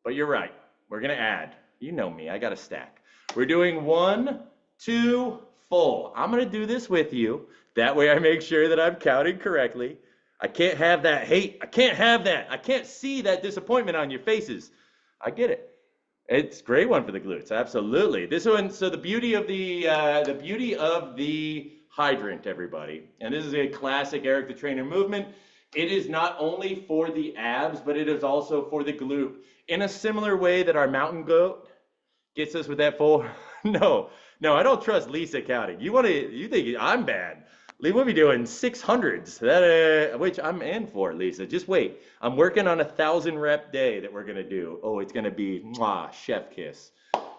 But you're right. We're going to add. You know me. I got a stack. We're doing 1, 2, full. I'm going to do this with you. That way I make sure that I'm counting correctly. I can't have that hate. I can't have that. I can't see that disappointment on your faces. I get it. It's a great one for the glutes. Absolutely. This one. So the beauty of the hydrant, everybody, and this is a classic Eric the Trainer movement. It is not only for the abs, but it is also for the glute. In a similar way that our mountain goat gets us with that full. No, I don't trust Lisa counting. You think I'm bad? We'll be doing 600s. Which I'm in for, Lisa. Just wait. I'm working on a 1,000 rep day that we're gonna do. Oh, it's gonna be mwah, chef kiss.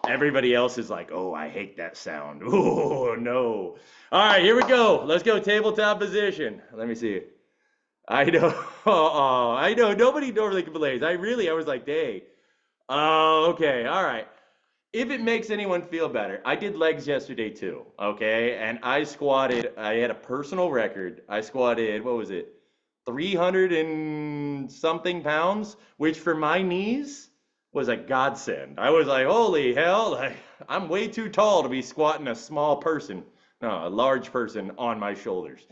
Everybody else is like, oh, I hate that sound. Oh no. All right, here we go. Let's go tabletop position. Let me see. I know. Oh, I know. Nobody normally complains. I was like, dang. Oh, okay. All right. If it makes anyone feel better, I did legs yesterday too, okay? And I had a personal record. I squatted, what was it? 300 and something pounds, which for my knees was a godsend. I was like, holy hell, I'm way too tall to be squatting a small person, no, a large person on my shoulders.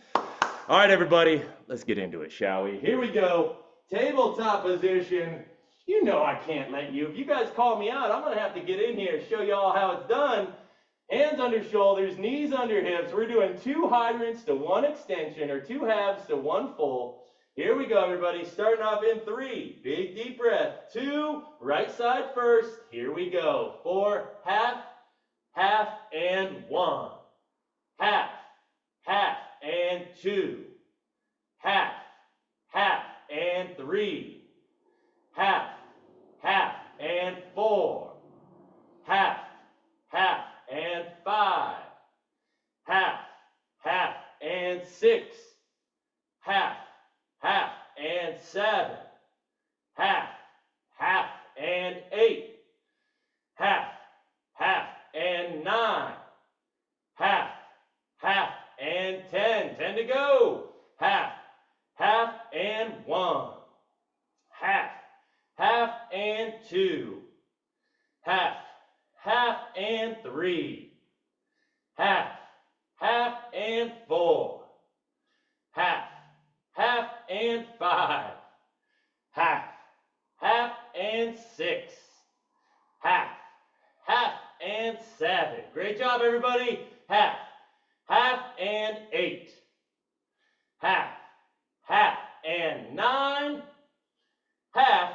All right, everybody, let's get into it, shall we? Here we go. Tabletop position. You know I can't let you. If you guys call me out, I'm going to have to get in here and show you all how it's done. Hands under shoulders, knees under hips. We're doing 2 hydrants to 1 extension, or 2 halves to 1 full. Here we go, everybody. Starting off in 3. Big deep breath. 2. Right side first. Here we go. 4. Half, half, and 1. Half, half, and 2. Half, half, and 3. Half, half, and 4. Half, half, and 5. Half, half, and 6. Half, half, and 7. Half, half, and 8. Half, half, and 9. Half, half, and 10. 10 to go. Half, half, and 1. Half, half, and 2. Half, half, and 3. Half, half, and 4. Half, half, and 5. Half, half, and 6. Half, half, and 7. Great job, everybody. Half, half, and 8. Half, half, and 9. Half,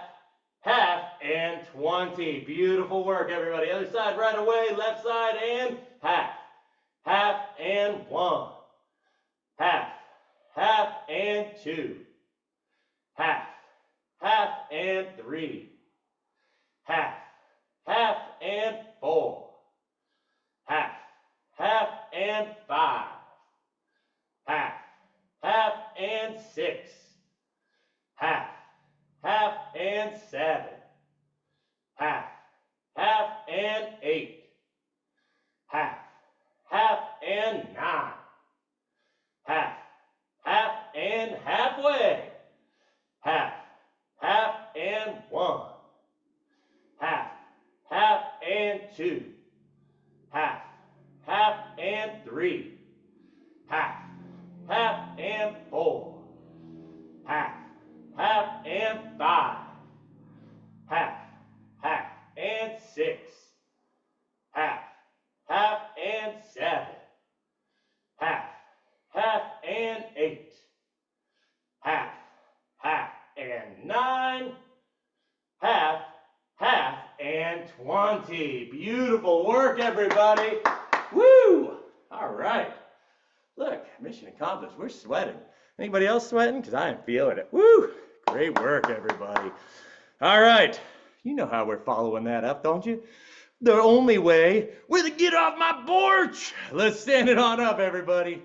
half, and 20. Beautiful work, everybody. Other side right away. Left side and half. Half and 1. Half, half, and 2. Half, half, and 3. Half, half, and 4. Half, half, and 5. Half, half, and 6. Half, half, and 7. Half, half, and 8. Half, half, and 9. Half, half, and halfway. Half, half, and 1. Half, half, and 2. Half, half, and 3. Half, half, and 4. Half, half, and 5. Half, half, and 6. Half, half, and 7. Half, half, and 8. Half, half, and 9. Half, half, and 20. Beautiful work, everybody. Woo! All right. Look, mission accomplished. We're sweating. Anybody else sweating? Because I am feeling it. Woo! Great work, everybody. All right. You know how we're following that up, don't you? The only way with a get off my porch. Let's stand it on up, everybody.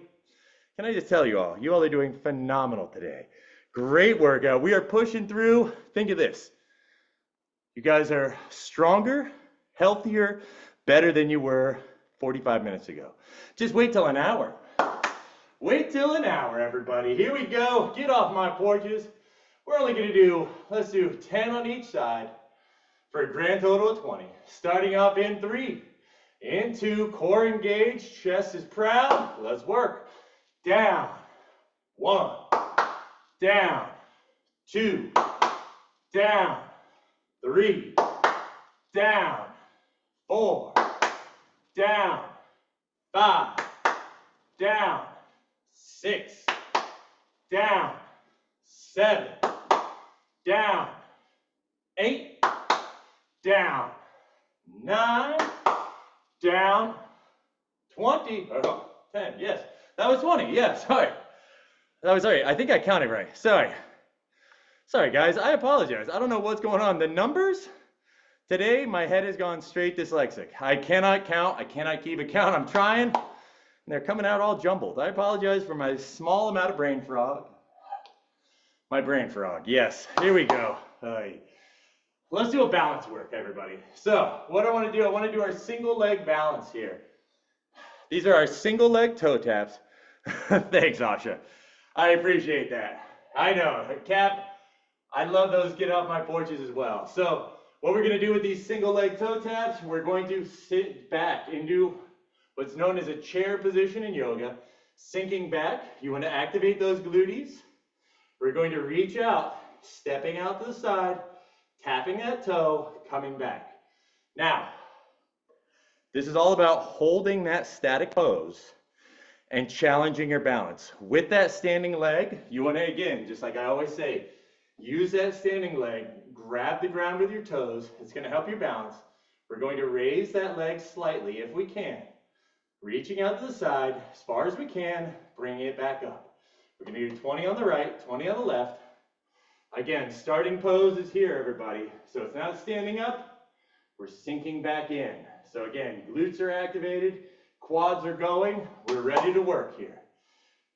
Can I just tell you all are doing phenomenal today. Great workout. We are pushing through. Think of this. You guys are stronger, healthier, better than you were 45 minutes ago. Just wait till an hour. Wait till an hour, everybody. Here we go. Get off my porches. We're only going to do, let's do 10 on each side for a grand total of 20. Starting off in 3. In 2, core engaged, chest is proud. Let's work. Down. 1. Down. 2. Down. 3. Down. 4. Down. 5. Down. 6. Down. 7, down, 8, down, 9, down, 20, 10, yes, that was 20, yeah, sorry. Sorry, I think I counted right, sorry. Sorry guys, I apologize. I don't know what's going on. The numbers, today my head has gone straight dyslexic. I cannot count, I cannot keep a count. I'm trying, and they're coming out all jumbled. I apologize for my small amount of brain fog. My brain frog, yes, here we go. Let's do a balance work, everybody. So, what I want to do our single leg balance here. These are our single leg toe taps. Thanks, Asha. I appreciate that. I know, Cap, I love those get off my porches as well. So, what we're going to do with these single leg toe taps, we're going to sit back into what's known as a chair position in yoga. Sinking back, you want to activate those gluteus. We're going to reach out, stepping out to the side, tapping that toe, coming back. Now, this is all about holding that static pose and challenging your balance. With that standing leg, you want to, again, just like I always say, use that standing leg, grab the ground with your toes. It's going to help you balance. We're going to raise that leg slightly if we can. Reaching out to the side as far as we can, bringing it back up. We're going to do 20 on the right, 20 on the left. Again, starting pose is here, everybody. So it's not standing up, we're sinking back in. So again, glutes are activated, quads are going, we're ready to work here.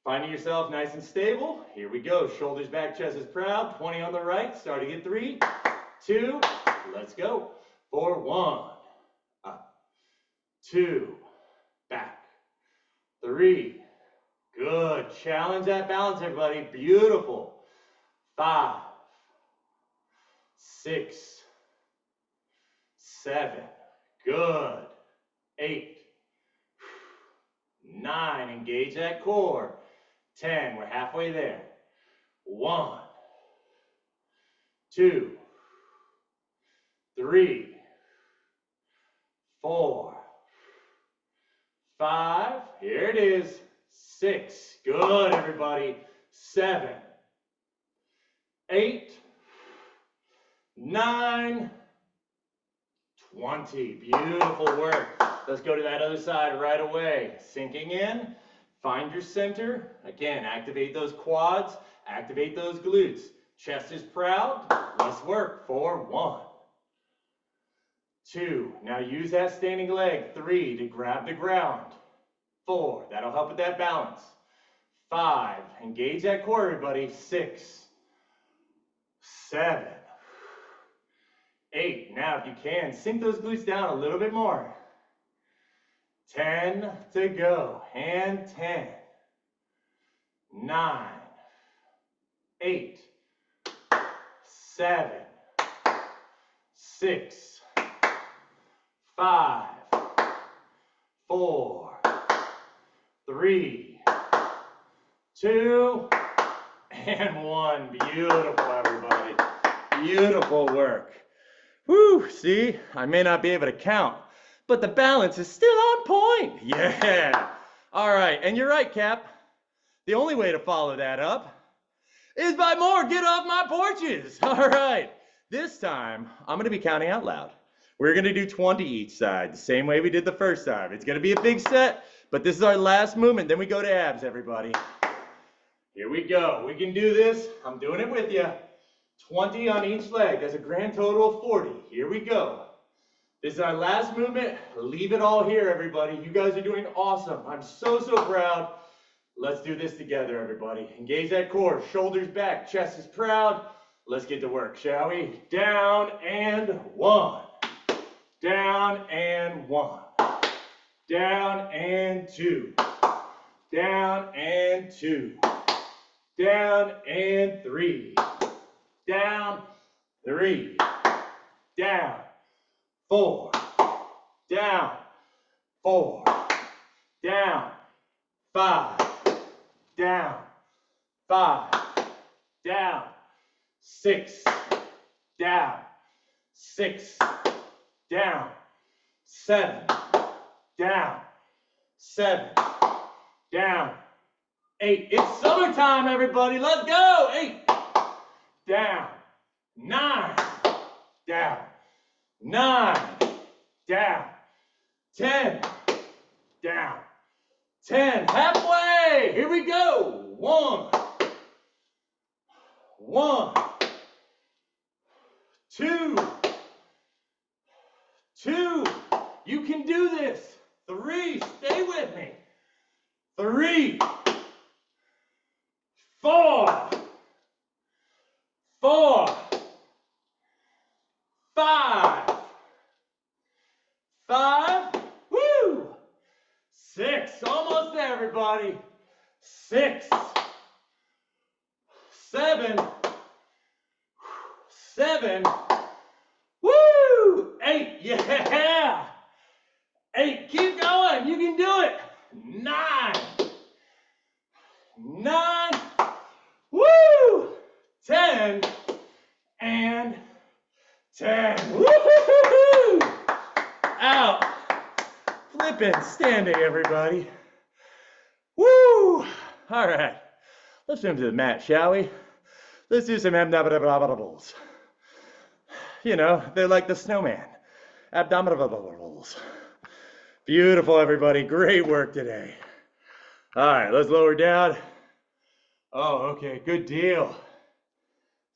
Finding yourself nice and stable, here we go. Shoulders back, chest is proud. 20 on the right, starting at 3, 2, let's go. 4, 1, up, 2, back, 3, good. Challenge that balance, everybody. Beautiful. 5, 6, 7, good. 8, 9, engage that core. 10, we're halfway there. 1, 2, 3, 4, 5, here it is. 6, good everybody. 7, 8, 9, 20. Beautiful work. Let's go to that other side right away. Sinking in, find your center. Again, activate those quads, activate those glutes. Chest is proud. Let's work. 4, 1, 2. Now use that standing leg. 3 to grab the ground. 4, that'll help with that balance. 5, engage that core, everybody. 6, 7, 8. Now, if you can, sink those glutes down a little bit more. 10 to go. And 10, 9, 8, 7, 6, 5, 4, 3, 2, and 1. Beautiful, everybody. Beautiful work. Whew, see, I may not be able to count, but the balance is still on point. Yeah. All right, and you're right, Cap. The only way to follow that up is by more get off my porches. All right, this time I'm going to be counting out loud. We're going to do 20 each side, the same way we did the first time. It's going to be a big set, but this is our last movement. Then we go to abs, everybody. Here we go. We can do this. I'm doing it with you. 20 on each leg. That's a grand total of 40. Here we go. This is our last movement. Leave it all here, everybody. You guys are doing awesome. I'm so, so proud. Let's do this together, everybody. Engage that core. Shoulders back. Chest is proud. Let's get to work, shall we? Down and 1. Down and 1. Down and 2. Down and 2. Down and 3. Down, 3. Down, 4. Down, 4. Down, 5. Down, 5. Down, 6. Down, 6. Down, 7. Down, 7. Down, 8. It's summertime, everybody. Let's go. 8, down, 9, down, 9, down, 10, down, 10, halfway, here we go, 1, 2, 2, you can do this, 3, stay with me, 3, 4, 4, 5, 5, woo, 6, almost there everybody, 6, 7, 7, woo, 8, yeah, 8, keep going, you can do it, 9, 9, woo, 10, and 10, woo-hoo-hoo-hoo, out, flipping, standing everybody, woo, all right, let's move to the mat, shall we? Let's do some abdominals. You know, they're like the snowman. Abdominals. Beautiful, everybody. Great work today. All right, let's lower down. Oh, okay, good deal.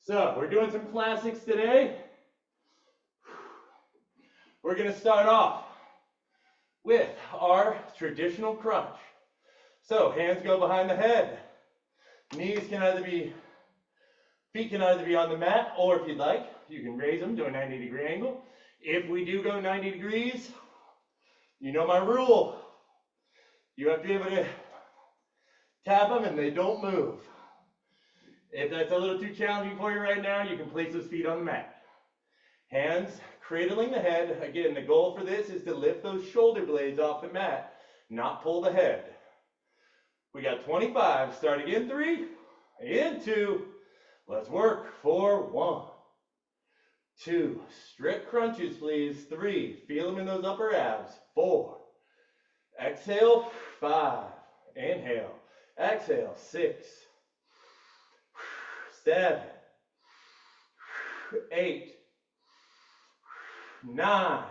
So, we're doing some classics today. We're going to start off with our traditional crunch. So, hands go behind the head. Feet can either be on the mat, or if you'd like, you can raise them to a 90-degree angle. If we do go 90 degrees, you know my rule. You have to be able to tap them and they don't move. If that's a little too challenging for you right now, you can place those feet on the mat. Hands cradling the head. Again, the goal for this is to lift those shoulder blades off the mat, not pull the head. We got 25, starting in 3, in 2, let's work for 1, 2, strict crunches please, 3, feel them in those upper abs, 4, exhale, 5, inhale, exhale, 6, 7, 8, 9,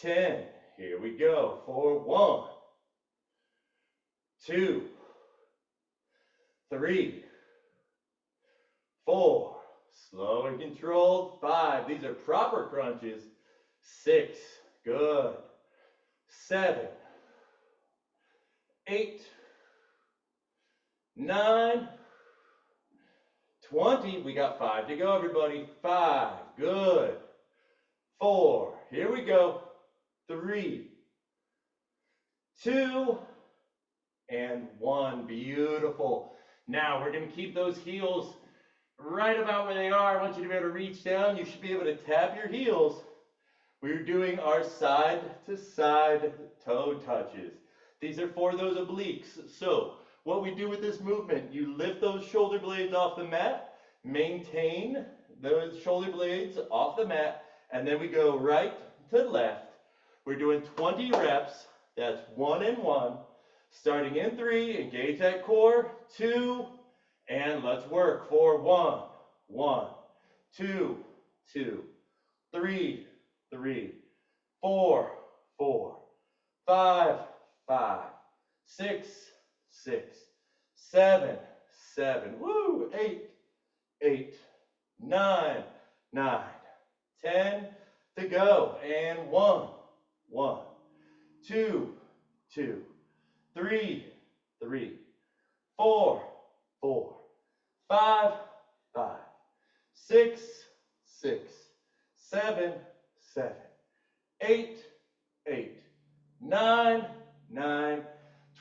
10, here we go, for 1, 2, 3, 4, slow and controlled, 5, these are proper crunches, 6, good, 7, 8, 9, 20, we got 5 to go everybody, 5, good, 4, here we go, 3, 2, and 1, beautiful. Now we're going to keep those heels right about where they are. I want you to be able to reach down. You should be able to tap your heels. We're doing our side to side toe touches. These are for those obliques. So what we do with this movement, you lift those shoulder blades off the mat, maintain those shoulder blades off the mat, and then we go right to left. We're doing 20 reps. That's 1 and 1. Starting in 3, engage that core, 2, and let's work for 1, 1, 2, 2, 3, 3, 4, 4, 5, 5, 6, 6, 7, 7, woo, 8, 8, 9, 9, 10 to go, and 1, 1, 2, 2, 3, 3, 4, 4, 5, 5, 6, 6, 7, 7, 8, 8, 9, 9,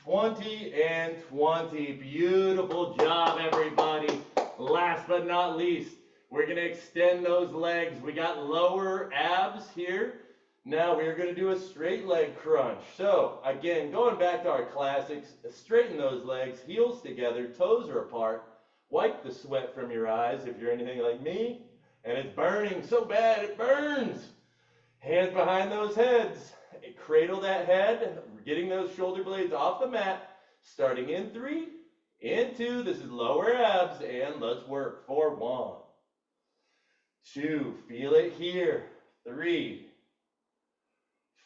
20, and 20. Beautiful job, everybody. Last but not least, we're going to extend those legs. We got lower abs here. Now we're going to do a straight leg crunch. So again, going back to our classics, straighten those legs, heels together, toes are apart. Wipe the sweat from your eyes if you're anything like me. And it's burning so bad it burns. Hands behind those heads. Cradle that head, getting those shoulder blades off the mat. Starting in 3, into, this is lower abs, and let's work for 1, 2, feel it here, 3,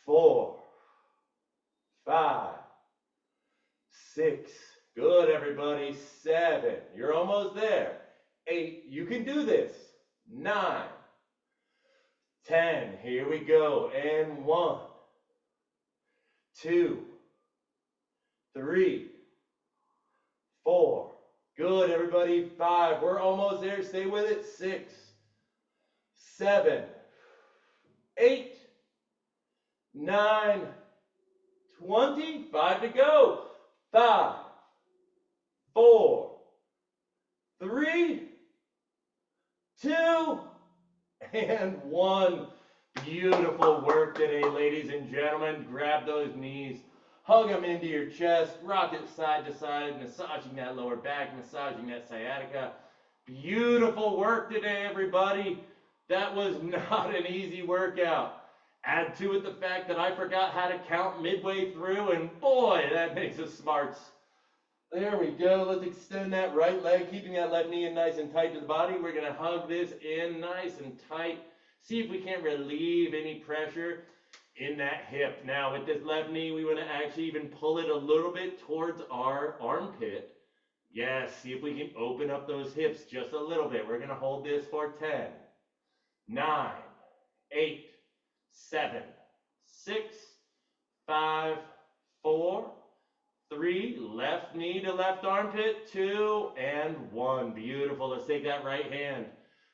4, 5, 6, good everybody, 7, you're almost there, 8, you can do this, 9, 10, here we go, and 1, 2, 3, 4, good everybody, 5, we're almost there, stay with it, 6, 7, 8, 9, 20, 5 to go, 5, 4, 3, 2, and 1. Beautiful work today, ladies and gentlemen. Grab those knees, hug them into your chest, rock it side to side, massaging that lower back, massaging that sciatica. Beautiful work today, everybody. That was not an easy workout. Add to it the fact that I forgot how to count midway through, and boy, that makes us smarts. There we go. Let's extend that right leg, keeping that left knee in nice and tight to the body. We're going to hug this in nice and tight. See if we can't relieve any pressure in that hip. Now, with this left knee, we want to actually even pull it a little bit towards our armpit. Yes, see if we can open up those hips just a little bit. We're going to hold this for 10, 9, 8, 7, 6, 5, 4, 3, left knee to left armpit, 2, and 1. Beautiful. Let's take that right hand.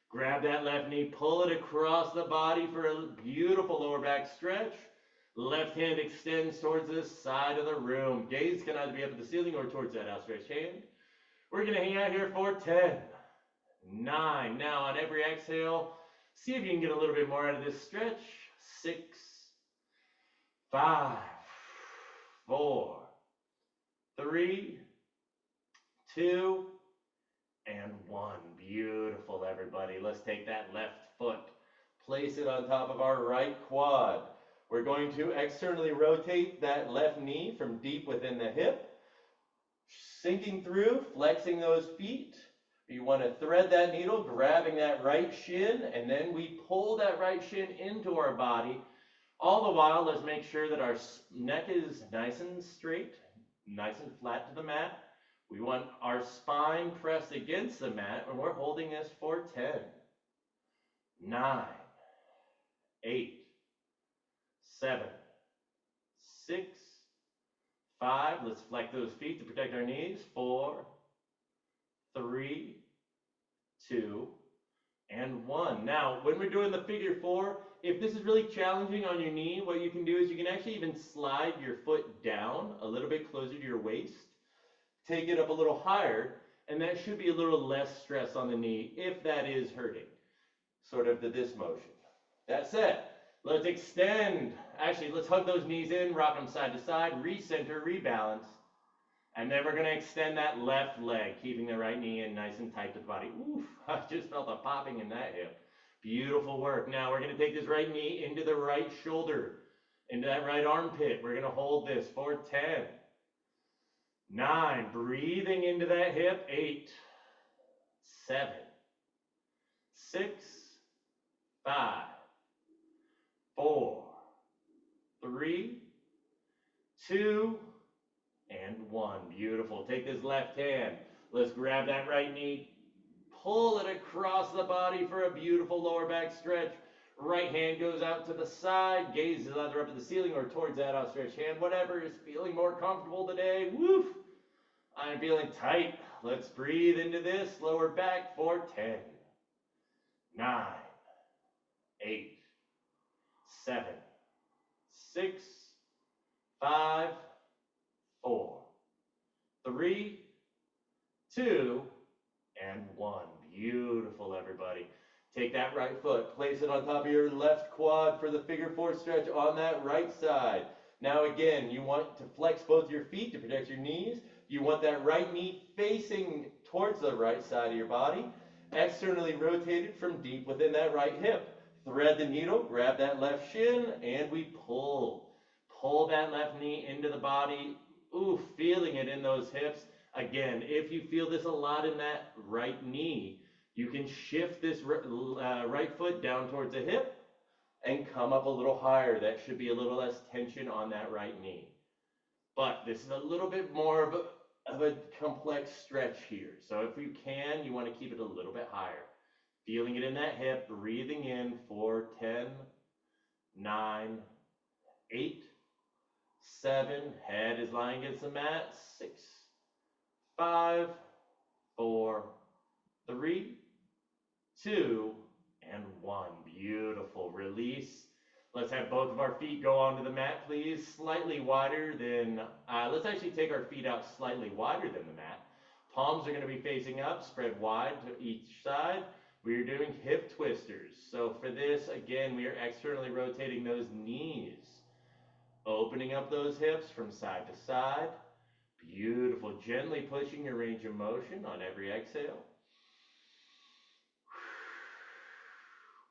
Grab that left knee, pull it across the body for a beautiful lower back stretch. Left hand extends towards the side of the room. Gaze can either be up at the ceiling or towards that outstretched hand. We're going to hang out here for 10, 9. Now on every exhale, see if you can get a little bit more out of this stretch. 6, 5, 4, 3, 2, and 1. Beautiful, everybody. Let's take that left foot, place it on top of our right quad. We're going to externally rotate that left knee from deep within the hip, sinking through, flexing those feet. You want to thread that needle, grabbing that right shin, and then we pull that right shin into our body. All the while, let's make sure that our neck is nice and straight, nice and flat to the mat. We want our spine pressed against the mat, and we're holding this for 10, 9, 8, 7, 6, 5. Let's flex those feet to protect our knees. 4, 3, 2, and 1. Now, when we're doing the figure 4, if this is really challenging on your knee, what you can do is you can actually even slide your foot down a little bit closer to your waist. Take it up a little higher, and that should be a little less stress on the knee if that is hurting, sort of to this motion. That said, let's extend. Actually, let's hug those knees in, rock them side to side, recenter, rebalance, and then we're going to extend that left leg, keeping the right knee in nice and tight to the body. Oof, I just felt a popping in that hip. Beautiful work. Now we're going to take this right knee into the right shoulder, into that right armpit. We're going to hold this for 10, 9, breathing into that hip, 8, 7, 6, 5, 4, 3, 2, and 1. Beautiful. Take this left hand. Let's grab that right knee, pull it across the body for a beautiful lower back stretch. Right hand goes out to the side, gaze is either up at the ceiling or towards that outstretched hand. Whatever is feeling more comfortable today. Woof! I'm feeling tight. Let's breathe into this lower back for 10, 9, 8, 7, 6, 5, 4, 3, 2, and 1. Beautiful, everybody. Take that right foot, place it on top of your left quad for the figure 4 stretch on that right side. Now again, you want to flex both your feet to protect your knees. You want that right knee facing towards the right side of your body, externally rotated from deep within that right hip. Thread the needle, grab that left shin, and we pull. Pull that left knee into the body. Ooh, feeling it in those hips. Again, if you feel this a lot in that right knee, you can shift this right foot down towards the hip and come up a little higher. That should be a little less tension on that right knee. But this is a little bit more of a complex stretch here. So if you can, you want to keep it a little bit higher. Feeling it in that hip, breathing in for 10, 9, 8, 7, head is lying against the mat, 6, 5, 4, 3, 2, and 1. Beautiful. Release. Let's have both of our feet go onto the mat, please. Slightly wider than, let's actually take our feet out slightly wider than the mat. Palms are going to be facing up, spread wide to each side. We are doing hip twisters. So for this, again, we are externally rotating those knees, opening up those hips from side to side. Beautiful. Gently pushing your range of motion on every exhale.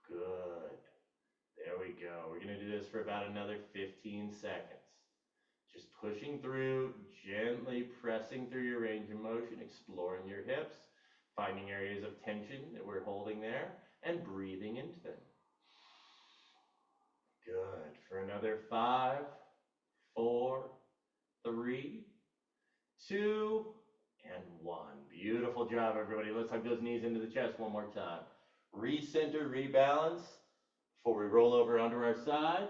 Good. There we go. We're going to do this for about another 15 seconds. Just pushing through, gently pressing through your range of motion, exploring your hips, finding areas of tension that we're holding there, and breathing into them. Good. For another 5, 4, 3, 2, and 1. Beautiful job, everybody. Let's hug those knees into the chest one more time. Recenter, rebalance. Before we roll over onto our side,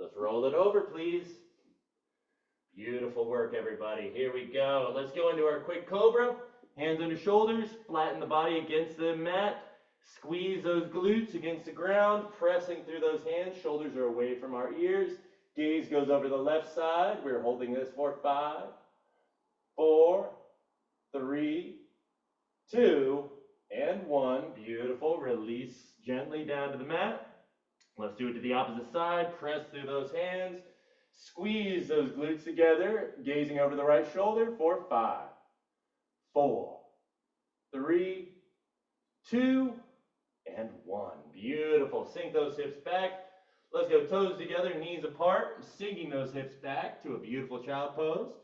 let's roll it over, please. Beautiful work, everybody. Here we go. Let's go into our quick cobra. Hands under shoulders, flatten the body against the mat. Squeeze those glutes against the ground, pressing through those hands. Shoulders are away from our ears. Gaze goes over the left side. We're holding this for 5, 4, 3, 2, and 1. Beautiful. Release gently down to the mat. Let's do it to the opposite side. Press through those hands. Squeeze those glutes together, gazing over the right shoulder for 5, 4, 3, 2, and 1. Beautiful. Sink those hips back. Let's go toes together, knees apart, sinking those hips back to a beautiful child pose.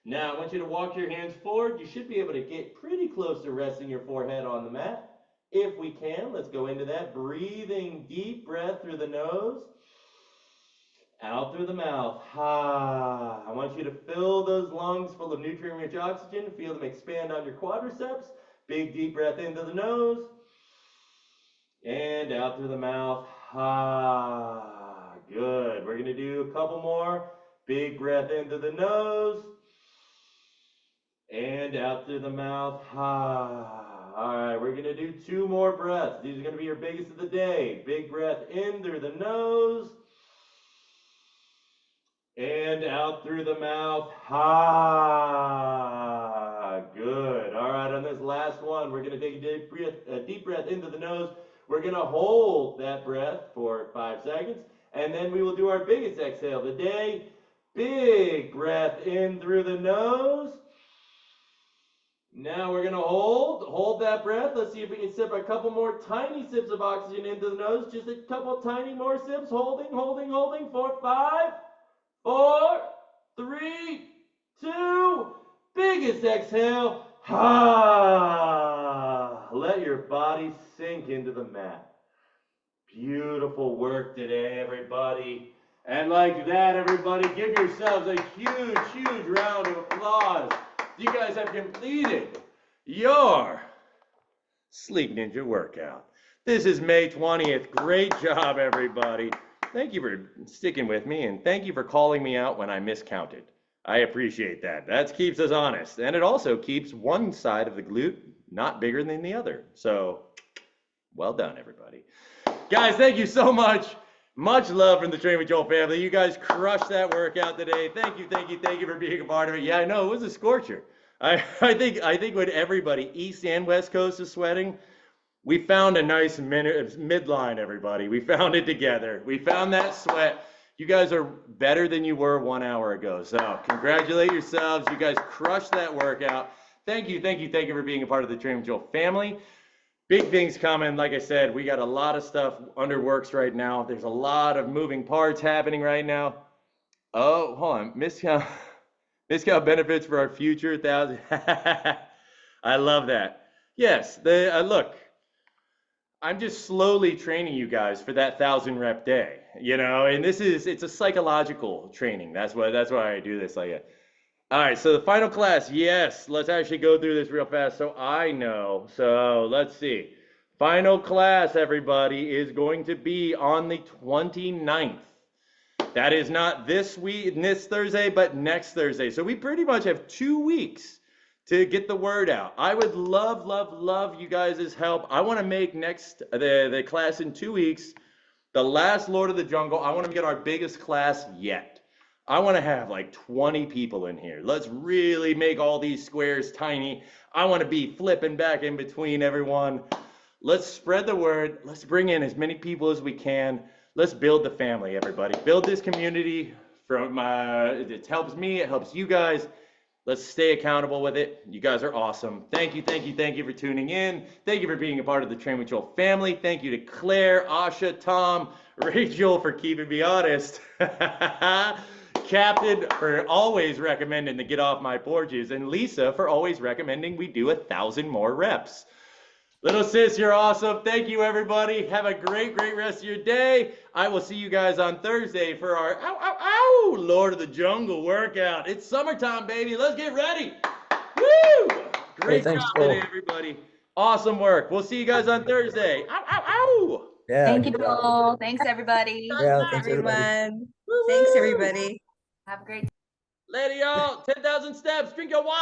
Now, I want you to walk your hands forward. You should be able to get pretty close to resting your forehead on the mat. If we can, let's go into that. Breathing deep breath through the nose, out through the mouth. I want you to fill those lungs full of nutrient-rich oxygen. Feel them expand on your quadriceps. Big deep breath into the nose and out through the mouth. Good. We're going to do a couple more. Big breath into the nose and out through the mouth. All right, we're going to do 2 more breaths. These are going to be your biggest of the day. Big breath in through the nose and out through the mouth. Good. All right, on this last one, we're going to take a deep breath into the nose. We're going to hold that breath for 5 seconds, and then we will do our biggest exhale of the day. Big breath in through the nose. Now we're going to hold that breath. Let's see if we can sip a couple more tiny sips of oxygen into the nose. Just a couple tiny more sips. Holding for 5, 4, 3, 2. Biggest exhale. Let your body sink into the mat. Beautiful work today, everybody. And like that, everybody, give yourselves a huge, huge round of applause. You guys have completed your Sleek Ninja workout. This is May 20th. Great job, everybody. Thank you for sticking with me, and thank you for calling me out when I miscounted. I appreciate that. That keeps us honest, and it also keeps one side of the glute not bigger than the other. So, well done, everybody. Guys, thank you so much. Much love from the Train with Joel family. You guys crushed that workout today. Thank you for being a part of it. Yeah, I know, it was a scorcher. I think when everybody, East and West Coast, is sweating, we found a nice midline, everybody. We found it together. We found that sweat. You guys are better than you were 1 hour ago. So congratulate yourselves. You guys crushed that workout. Thank you for being a part of the Train with Joel family. Big things coming. Like I said, we got a lot of stuff under works right now. There's a lot of moving parts happening right now. Oh, hold on. Miss Discount benefits for our future 1,000. I love that. Yes, look, I'm just slowly training you guys for that 1,000 rep day, and it's a psychological training. That's why I do this like that. All right, so the final class, yes, let's actually go through this real fast so I know. So let's see. Final class, everybody, is going to be on the 29th. That is not this Thursday, but next Thursday. So we pretty much have 2 weeks to get the word out. I would love, love, love you guys' help. I want to make the class in 2 weeks, the last Lord of the Jungle. I want to get our biggest class yet. I want to have like 20 people in here. Let's really make all these squares tiny. I want to be flipping back in between everyone. Let's spread the word. Let's bring in as many people as we can. Let's build the family, everybody. Build this community. It helps me. It helps you guys. Let's stay accountable with it. You guys are awesome. Thank you, thank you, thank you for tuning in. Thank you for being a part of the Train with Joel family. Thank you to Claire, Asha, Tom, Rachel for keeping me honest. Captain for always recommending the Get Off My Porches, and Lisa for always recommending we do 1,000 more reps. Little sis, you're awesome. Thank you, everybody. Have a great, great rest of your day. I will see you guys on Thursday for our Lord of the Jungle workout. It's summertime, baby. Let's get ready. Woo! Great job today, everybody. Awesome work. We'll see you guys on Thursday. Yeah. Thank you, Joel. Thanks, everybody. Yeah, thanks, everybody. Thanks, everybody. Have a great Later, y'all. 10,000 steps. Drink your water.